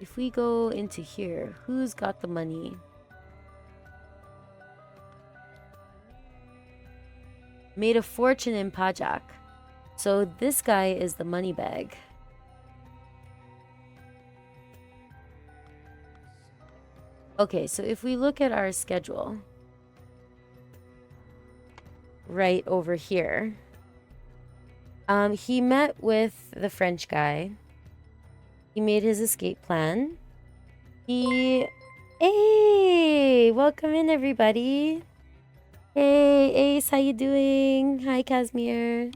If we go into here, who's got the money? Made a fortune in Pajak. So this guy is the money bag. Okay, so if we look at our schedule, right over here, he met with the French guy. He made his escape plan. Hey, welcome in, everybody. Hey, Ace, how you doing? Hi, Casimir.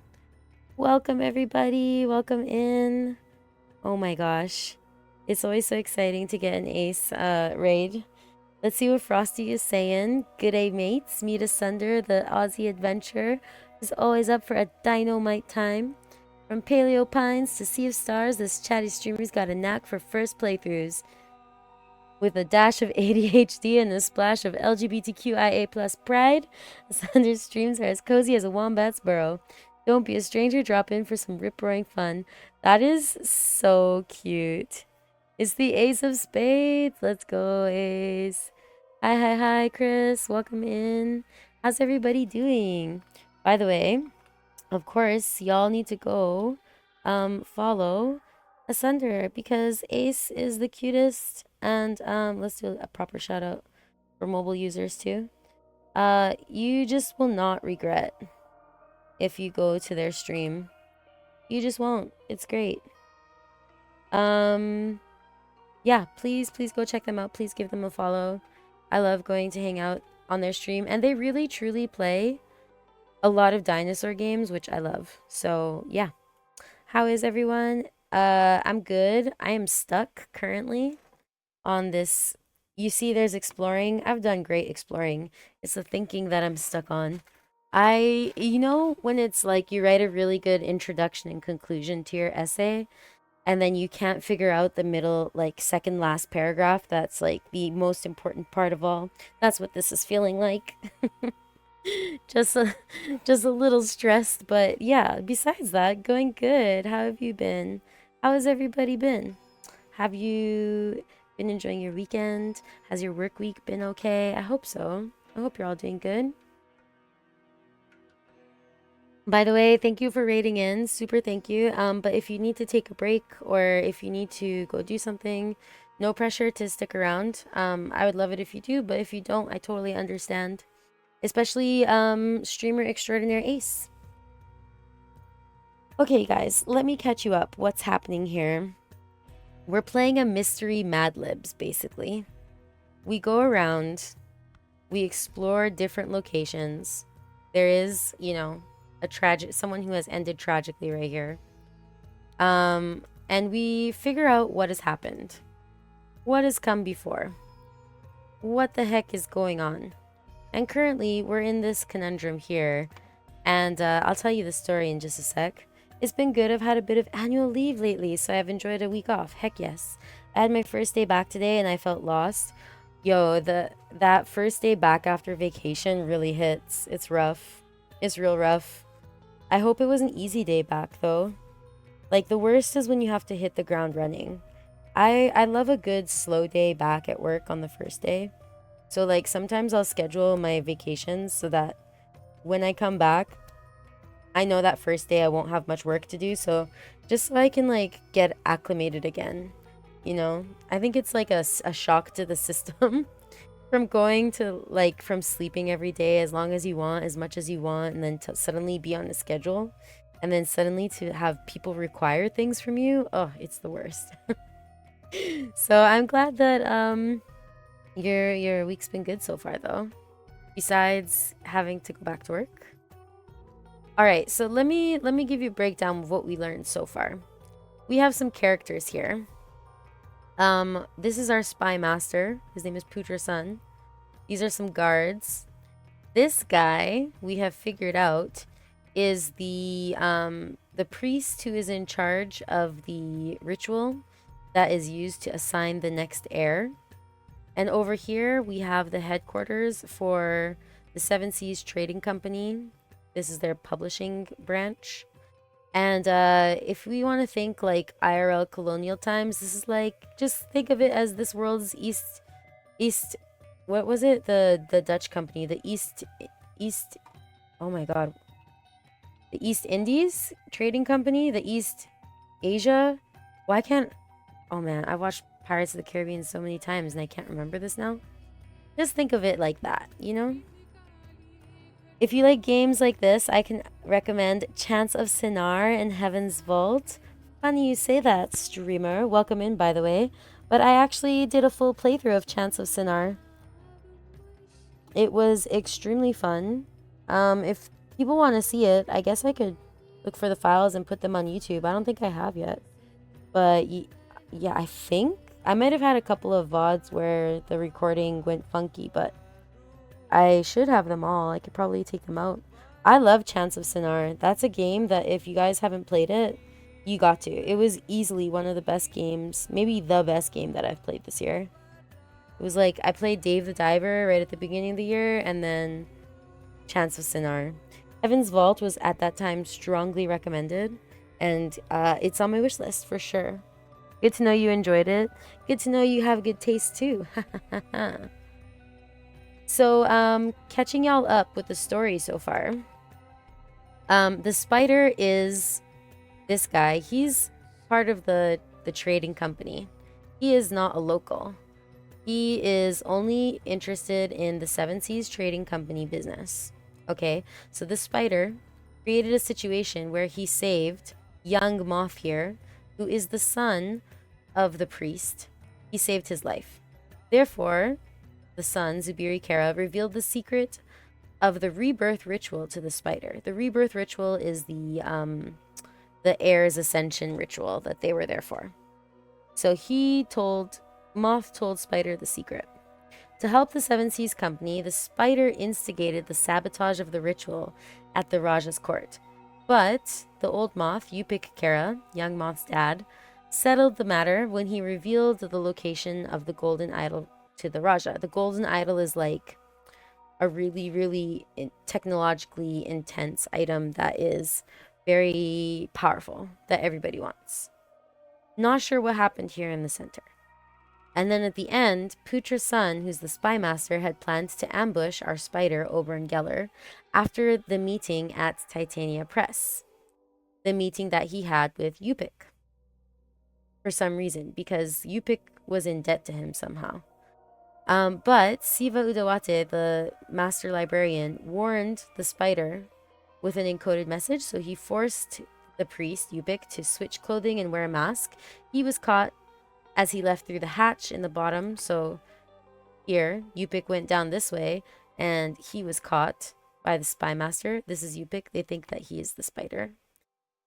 Welcome, everybody. Welcome in. Oh my gosh. It's always so exciting to get an Ace raid. Let's see what Frosty is saying. Good day, mates. Meet Asunder, the Aussie adventurer, is always up for a dynamite time. From Paleo Pines to Sea of Stars, this chatty streamer's got a knack for first playthroughs. With a dash of ADHD and a splash of LGBTQIA+ pride, Asunder's streams are as cozy as a wombat's burrow. Don't be a stranger, drop in for some rip-roaring fun. That is so cute. It's the Ace of Spades. Let's go, Ace. Hi, Chris. Welcome in. How's everybody doing? By the way, of course, y'all need to go follow Asunder because Ace is the cutest. And let's do a proper shout out for mobile users too. You just will not regret if you go to their stream. You just won't. It's great. Yeah, please go check them out. Please give them a follow. I love going to hang out on their stream, and they really truly play a lot of dinosaur games, which I love. So yeah. How is everyone? I'm good. I am stuck currently on this. You see there's exploring. I've done great exploring. It's the thinking that I'm stuck on. You know, when it's like you write a really good introduction and conclusion to your essay, and then you can't figure out the middle, like second last paragraph that's like the most important part of all. That's what this is feeling like. just a little stressed, but yeah, besides that, going good. How have you been? How has everybody been? Have you been enjoying your weekend? Has your work week been okay? I hope so. I hope you're all doing good. By the way, thank you for rating in. Super thank you. But if you need to take a break or if you need to go do something, no pressure to stick around. I would love it if you do, but if you don't, I totally understand. Especially streamer extraordinaire Ace. Okay, guys, let me catch you up. What's happening here? We're playing a mystery Mad Libs, basically. We go around, we explore different locations. There is, you know, someone who has ended tragically right here. And we figure out what has happened. What has come before? What the heck is going on? And currently, we're in this conundrum here. And I'll tell you the story in just a sec. It's been good. I've had a bit of annual leave lately, so I've enjoyed a week off. Heck yes. I had my first day back today and I felt lost. Yo, that first day back after vacation really hits. It's rough. It's real rough. I hope it was an easy day back though. Like the worst is when you have to hit the ground running. I love a good slow day back at work on the first day. So like sometimes I'll schedule my vacations so that when I come back, I know that first day I won't have much work to do, so just so I can like get acclimated again, you know? I think it's like a shock to the system from going to like from sleeping every day as long as you want, as much as you want, and then to suddenly be on a schedule, and then suddenly to have people require things from you. Oh, it's the worst. So I'm glad that your week's been good so far though. Besides having to go back to work. All right, so let me give you a breakdown of what we learned so far. We have some characters here. This is our spy master. His name is Putra-san. These are some guards. This guy we have figured out is the priest who is in charge of the ritual that is used to assign the next heir. And over here we have the headquarters for the Seven Seas Trading Company. This is their publishing branch. And if we want to think like IRL colonial times, this is like, just think of it as this world's East, what was it? The Dutch company, the East, oh my God. The East Indies Trading Company, the East Asia. Why can't, oh man, I've watched Pirates of the Caribbean so many times and I can't remember this now. Just think of it like that, you know? If you like games like this, I can recommend Chants of Sinar and Heaven's Vault. Funny you say that, streamer. Welcome in, by the way. But I actually did a full playthrough of Chants of Sinar. It was extremely fun. If people want to see it, I guess I could look for the files and put them on YouTube. I don't think I have yet. But yeah, I think I might have had a couple of VODs where the recording went funky, but I should have them all. I could probably take them out. I love Chants of Sinar. That's a game that if you guys haven't played it, you got to. It was easily one of the best games, maybe the best game that I've played this year. It was like I played Dave the Diver right at the beginning of the year and then Chants of Sinar. Heaven's Vault was at that time strongly recommended and it's on my wish list for sure. Good to know you enjoyed it. Good to know you have good taste too. So, catching y'all up with the story so far. The spider is this guy. He's part of the trading company. He is not a local. He is only interested in the Seven Seas Trading Company business. Okay, so the spider created a situation where he saved young Moth here, who is the son of the priest. He saved his life. Therefore, the son, Zubiri Kara, revealed the secret of the rebirth ritual to the spider. The rebirth ritual is the heir's ascension ritual that they were there for. So Moth told Spider the secret. To help the Seven Seas Company, the spider instigated the sabotage of the ritual at the Raja's court. But the old Moth, Yupik Kara, young Moth's dad, settled the matter when he revealed the location of the golden idol to the Raja. The golden idol is like a really, really technologically intense item that is very powerful, that everybody wants. Not sure what happened here in the center. And then at the end, Putra's son, who's the spy master, had planned to ambush our spider, Oberon Geller, after the meeting at Titania Press. The meeting that he had with Yupik. For some reason, because Yupik was in debt to him somehow. But Siva Udawate, the master librarian, warned the spider with an encoded message, so he forced the priest, Yupik, to switch clothing and wear a mask. He was caught as he left through the hatch in the bottom, so here, Yupik went down this way, and he was caught by the spy master. This is Yupik. They think that he is the spider.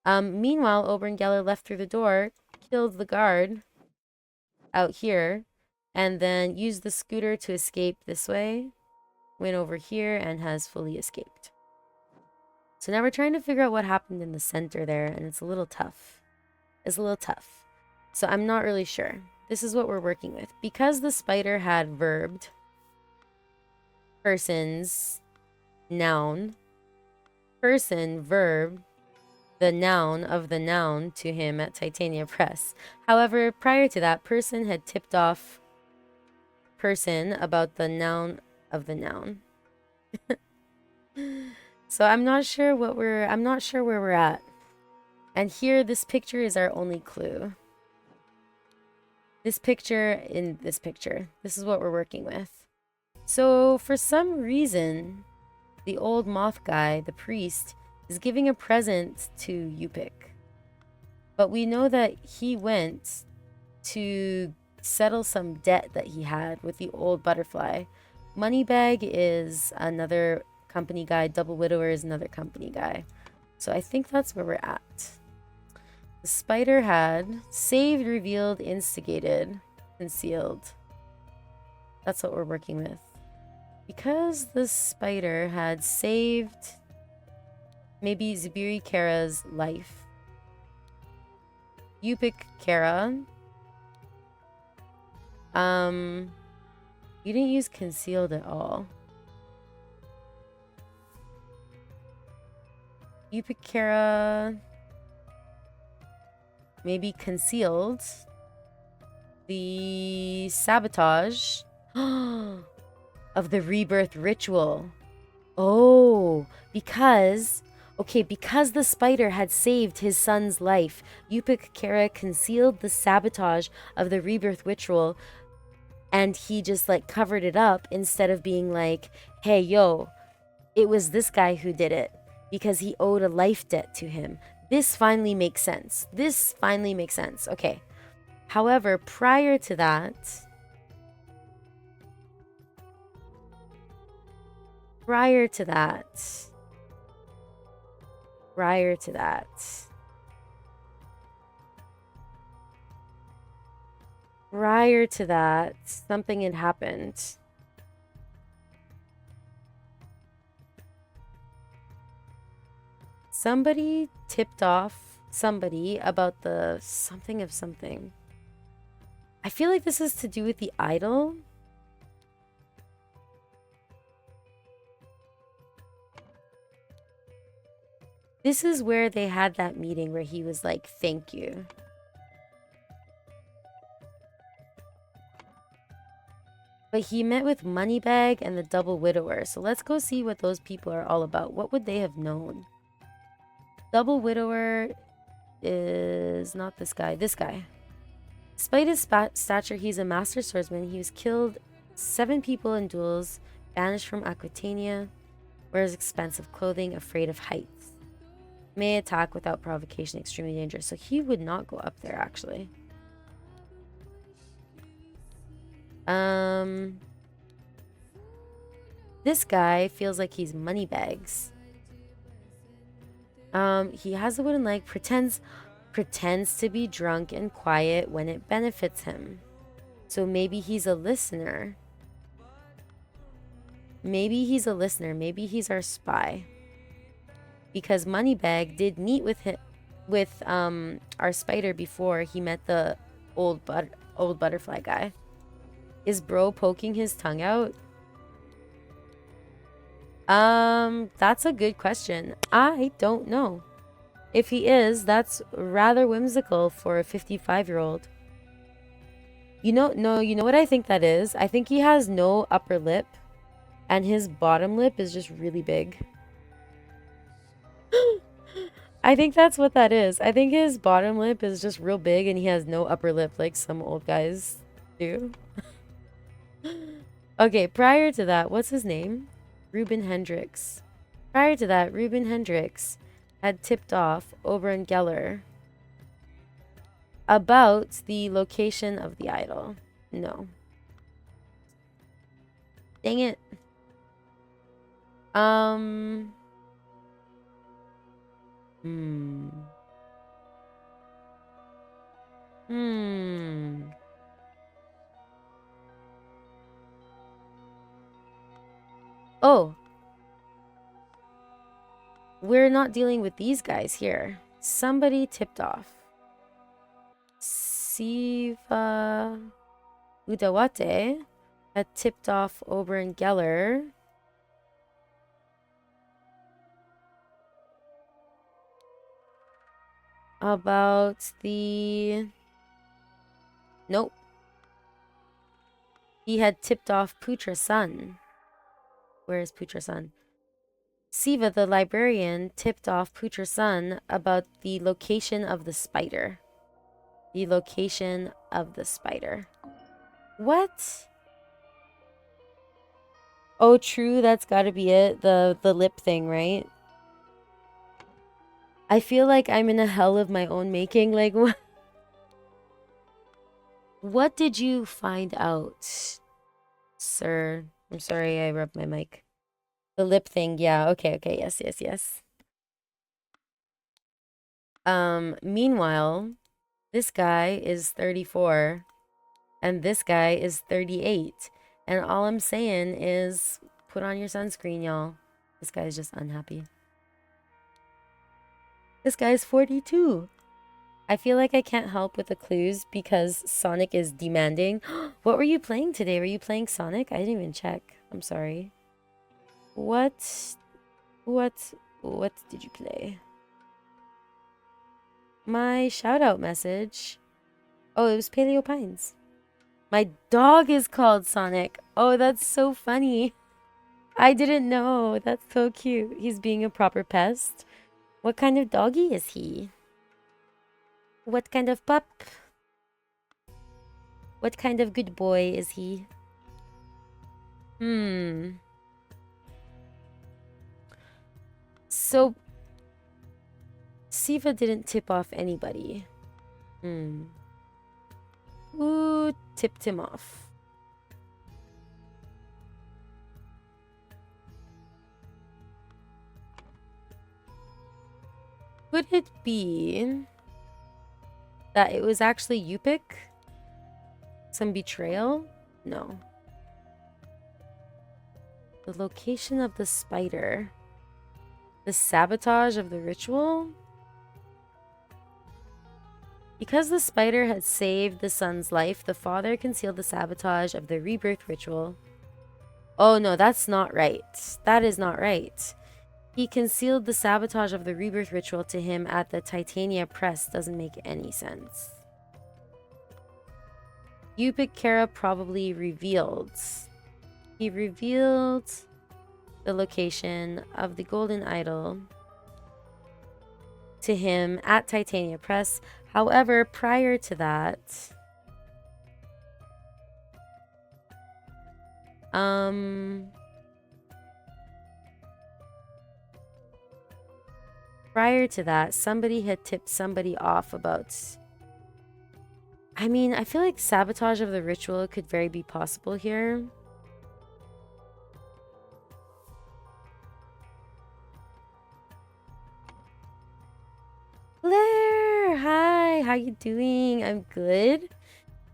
Meanwhile, Oberon Geller left through the door, killed the guard out here, and then used the scooter to escape this way. went over here and has fully escaped. So now we're trying to figure out what happened in the center there, and it's a little tough. It's a little tough. So I'm not really sure. This is what we're working with. Because the spider had verbed persons, noun, person, verb, the noun of the noun to him at Titania Press. However, prior to that, person had tipped off person about the noun of the noun. So I'm not sure where we're at. And here, this picture is our only clue. This picture in this picture. This is what we're working with. So for some reason, the old moth guy, the priest, is giving a present to Yupik. But we know that he went to settle some debt that he had with the old butterfly. Moneybag is another company guy. Double Widower is another company guy. So I think that's where we're at. The spider had saved, revealed, instigated, concealed. That's what we're working with. Because the spider had saved maybe Zubiri Kara's life. Yupik Kara. You didn't use concealed at all. Yupik Kara maybe concealed the sabotage of the rebirth ritual. Oh, because the spider had saved his son's life, Yupik Kara concealed the sabotage of the rebirth ritual, and he just like covered it up instead of being like, hey, yo, it was this guy who did it because he owed a life debt to him. This finally makes sense. Okay. However, prior to that, something had happened. Somebody tipped off somebody about the something of something. I feel like this is to do with the idol. This is where they had that meeting where he was like, thank you. But he met with Moneybag and the Double Widower. So let's go see what those people are all about. What would they have known? Double Widower is not this guy. This guy. Despite his stature, he's a master swordsman. He was killed 7 people in duels, banished from Aquitania, wears expensive clothing, afraid of heights. May attack without provocation, extremely dangerous. So he would not go up there, actually. This guy feels like he's Moneybags. He has a wooden leg, pretends to be drunk and quiet when it benefits him. So maybe he's a listener. Maybe he's our spy. Because Moneybag did meet with our spider before he met the old butterfly guy. Is bro poking his tongue out? That's a good question. I don't know. If he is, that's rather whimsical for a 55-year-old. You know what I think that is? I think he has no upper lip, and his bottom lip is just really big. I think that's what that is. I think his bottom lip is just real big, and he has no upper lip like some old guys do. Okay, prior to that, what's his name? Ruben Hendricks. Prior to that, Ruben Hendricks had tipped off Oberon Geller about the location of the idol. No. Dang it. Oh. We're not dealing with these guys here. Somebody tipped off. Siva Udawate had tipped off Oberon Geller about the... Nope. He had tipped off Putra-san. Where is Putra-san? Siva, the librarian, tipped off Putra-san about the location of the spider. The location of the spider. What? Oh, true. That's gotta be it. The lip thing, right? I feel like I'm in a hell of my own making. Like, what did you find out, sir? I'm sorry, I rubbed my mic. The lip thing. Yeah. Okay. Okay. Yes. Yes. Yes. Meanwhile, this guy is 34 and this guy is 38. And all I'm saying is put on your sunscreen, y'all. This guy's just unhappy. This guy's 42. I feel like I can't help with the clues because Sonic is demanding. What were you playing today? Were you playing Sonic? I didn't even check. I'm sorry. What did you play? My shout out message. Oh, it was Paleo Pines. My dog is called Sonic. Oh, that's so funny. I didn't know. That's so cute. He's being a proper pest. What kind of doggy is he? What kind of pup? What kind of good boy is he? So, Siva didn't tip off anybody. Who tipped him off? Could it be that it was actually Yupik? Some betrayal? No. The location of the spider. The sabotage of the ritual? Because the spider had saved the son's life, the father concealed the sabotage of the rebirth ritual. Oh no, that's not right. That is not right. He concealed the sabotage of the rebirth ritual to him at the Titania Press. Doesn't make any sense. Yupik Kara probably revealed. He revealed the location of the golden idol to him at Titania Press. However, prior to that, somebody had tipped somebody off about... I mean, I feel like sabotage of the ritual could very be possible here. Claire! Hi! How you doing? I'm good.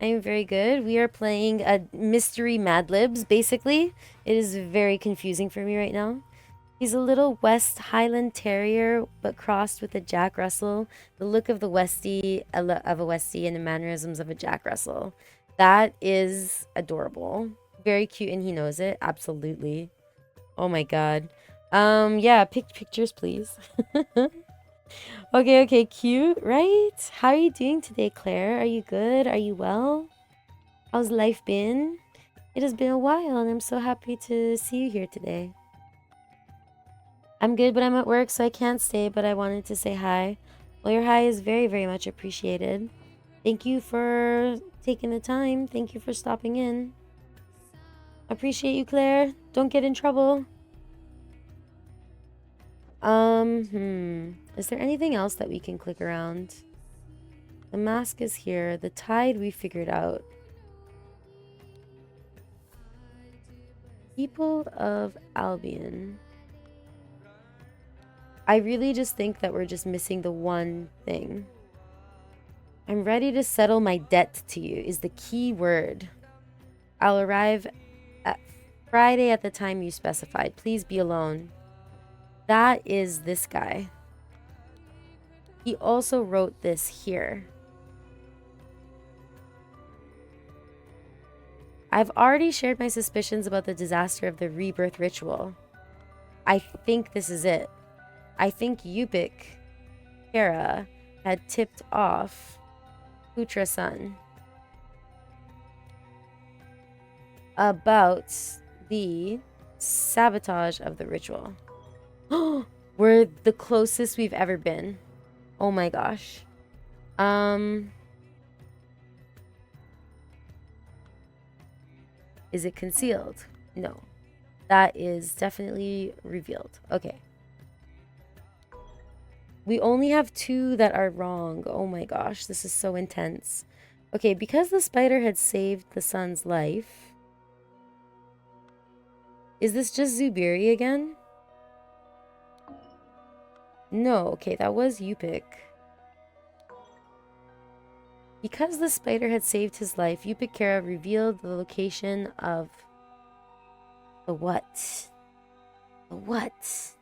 I'm very good. We are playing a mystery Mad Libs, basically. It is very confusing for me right now. He's a little West Highland Terrier, but crossed with a Jack Russell. The look of the Westie, of a Westie, and the mannerisms of a Jack Russell. That is adorable. Very cute, and he knows it. Absolutely. Oh my god. Yeah, pictures, please. Okay, cute, right? How are you doing today, Claire? Are you good? Are you well? How's life been? It has been a while, and I'm so happy to see you here today. I'm good, but I'm at work, so I can't stay, but I wanted to say hi. Well, your hi is very, very much appreciated. Thank you for taking the time. Thank you for stopping in. Appreciate you, Claire. Don't get in trouble. Is there anything else that we can click around? The mask is here. The tide we figured out. People of Albion. I really just think that we're just missing the one thing. I'm ready to settle my debt to you is the key word. I'll arrive at Friday at the time you specified. Please be alone. That is this guy. He also wrote this here. I've already shared my suspicions about the disaster of the rebirth ritual. I think this is it. I think Yupik Kara had tipped off Putra-san about the sabotage of the ritual. We're the closest we've ever been. Oh my gosh. Is it concealed? No. That is definitely revealed. Okay. We only have 2 that are wrong. Oh my gosh, this is so intense. Okay, because the spider had saved the sun's life. Is this just Zubiri again? No, okay, that was Yupik. Because the spider had saved his life, Yupik Kara revealed the location of the what? The what?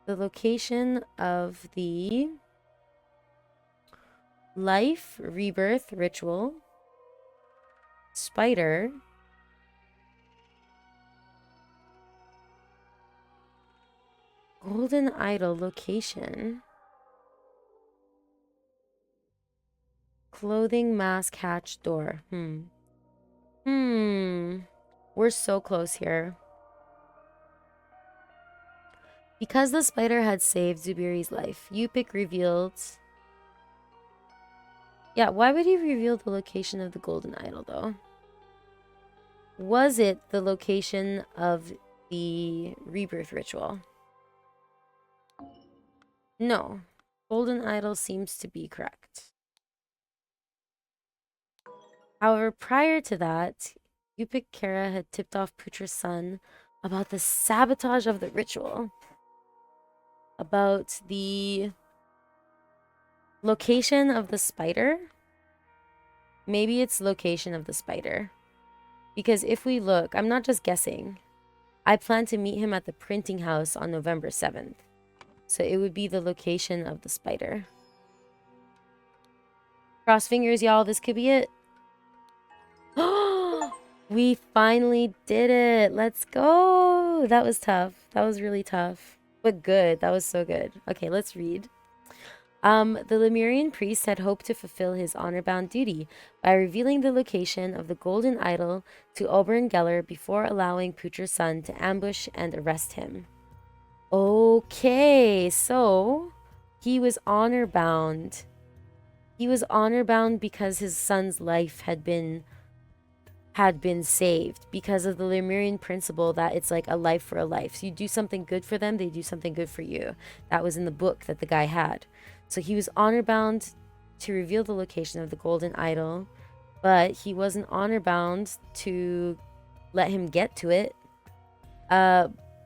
The location of the life rebirth ritual spider golden idol location clothing mask hatch door. We're so close here. Because the spider had saved Zubiri's life, Yupik revealed... Yeah, why would he reveal the location of the golden idol, though? Was it the location of the rebirth ritual? No. Golden idol seems to be correct. However, prior to that, Yupik Kara had tipped off Putra-san about the sabotage of the ritual. About the location of the spider. Maybe it's location of the spider. Because if we look, I'm not just guessing. I plan to meet him at the printing house on November 7th. So it would be the location of the spider. Cross fingers, y'all. This could be it. We finally did it. Let's go. That was tough. That was really tough. But good. That was so good. Okay, let's read. The Lemurian priest had hoped to fulfill his honor-bound duty by revealing the location of the golden idol to Oberon Geller before allowing Putra-san to ambush and arrest him. Okay, so he was honor-bound. He was honor-bound because his son's life had been saved because of the Lemurian principle that it's like a life for a life. So you do something good for them, they do something good for you. That was in the book that the guy had. So he was honor bound to reveal the location of the golden idol, but he wasn't honor bound to let him get to it.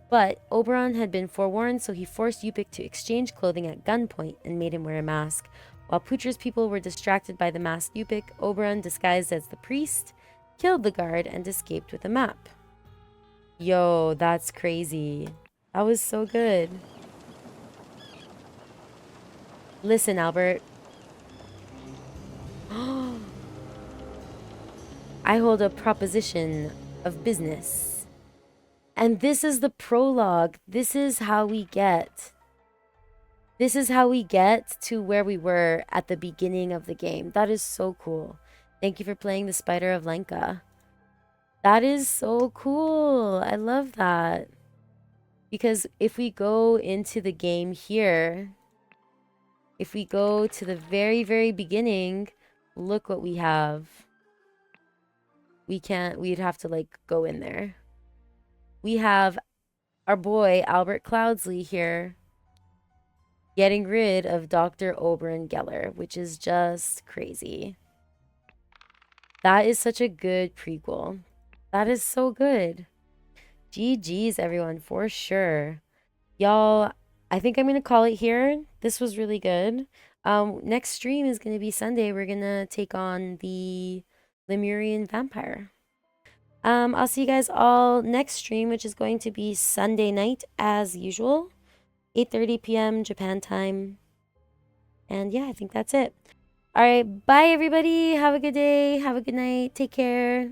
But Oberon had been forewarned, so he forced Yupik to exchange clothing at gunpoint and made him wear a mask. While Putra's people were distracted by the masked Yupik, Oberon, disguised as the priest, killed the guard and escaped with a map. Yo, that's crazy. That was so good. Listen, Albert. I hold a proposition of business. And this is the prologue. This is how we get. This is how we get to where we were at the beginning of the game. That is so cool. Thank you for playing the Spider of Lenka. That is so cool. I love that. Because if we go into the game here, if we go to the very, very beginning, look what we have. We'd have to like go in there. We have our boy Albert Cloudsley here getting rid of Dr. Oberon Geller, which is just crazy. That is such a good prequel. That is so good. GG's, everyone, for sure. Y'all, I think I'm going to call it here. This was really good. Next stream is gonna be Sunday. We're gonna take on the Lemurian vampire. I'll see you guys all next stream, which is going to be Sunday night as usual, 8:30 p.m. Japan time. And yeah, I think that's it. All right, bye everybody. Have a good day. Have a good night. Take care.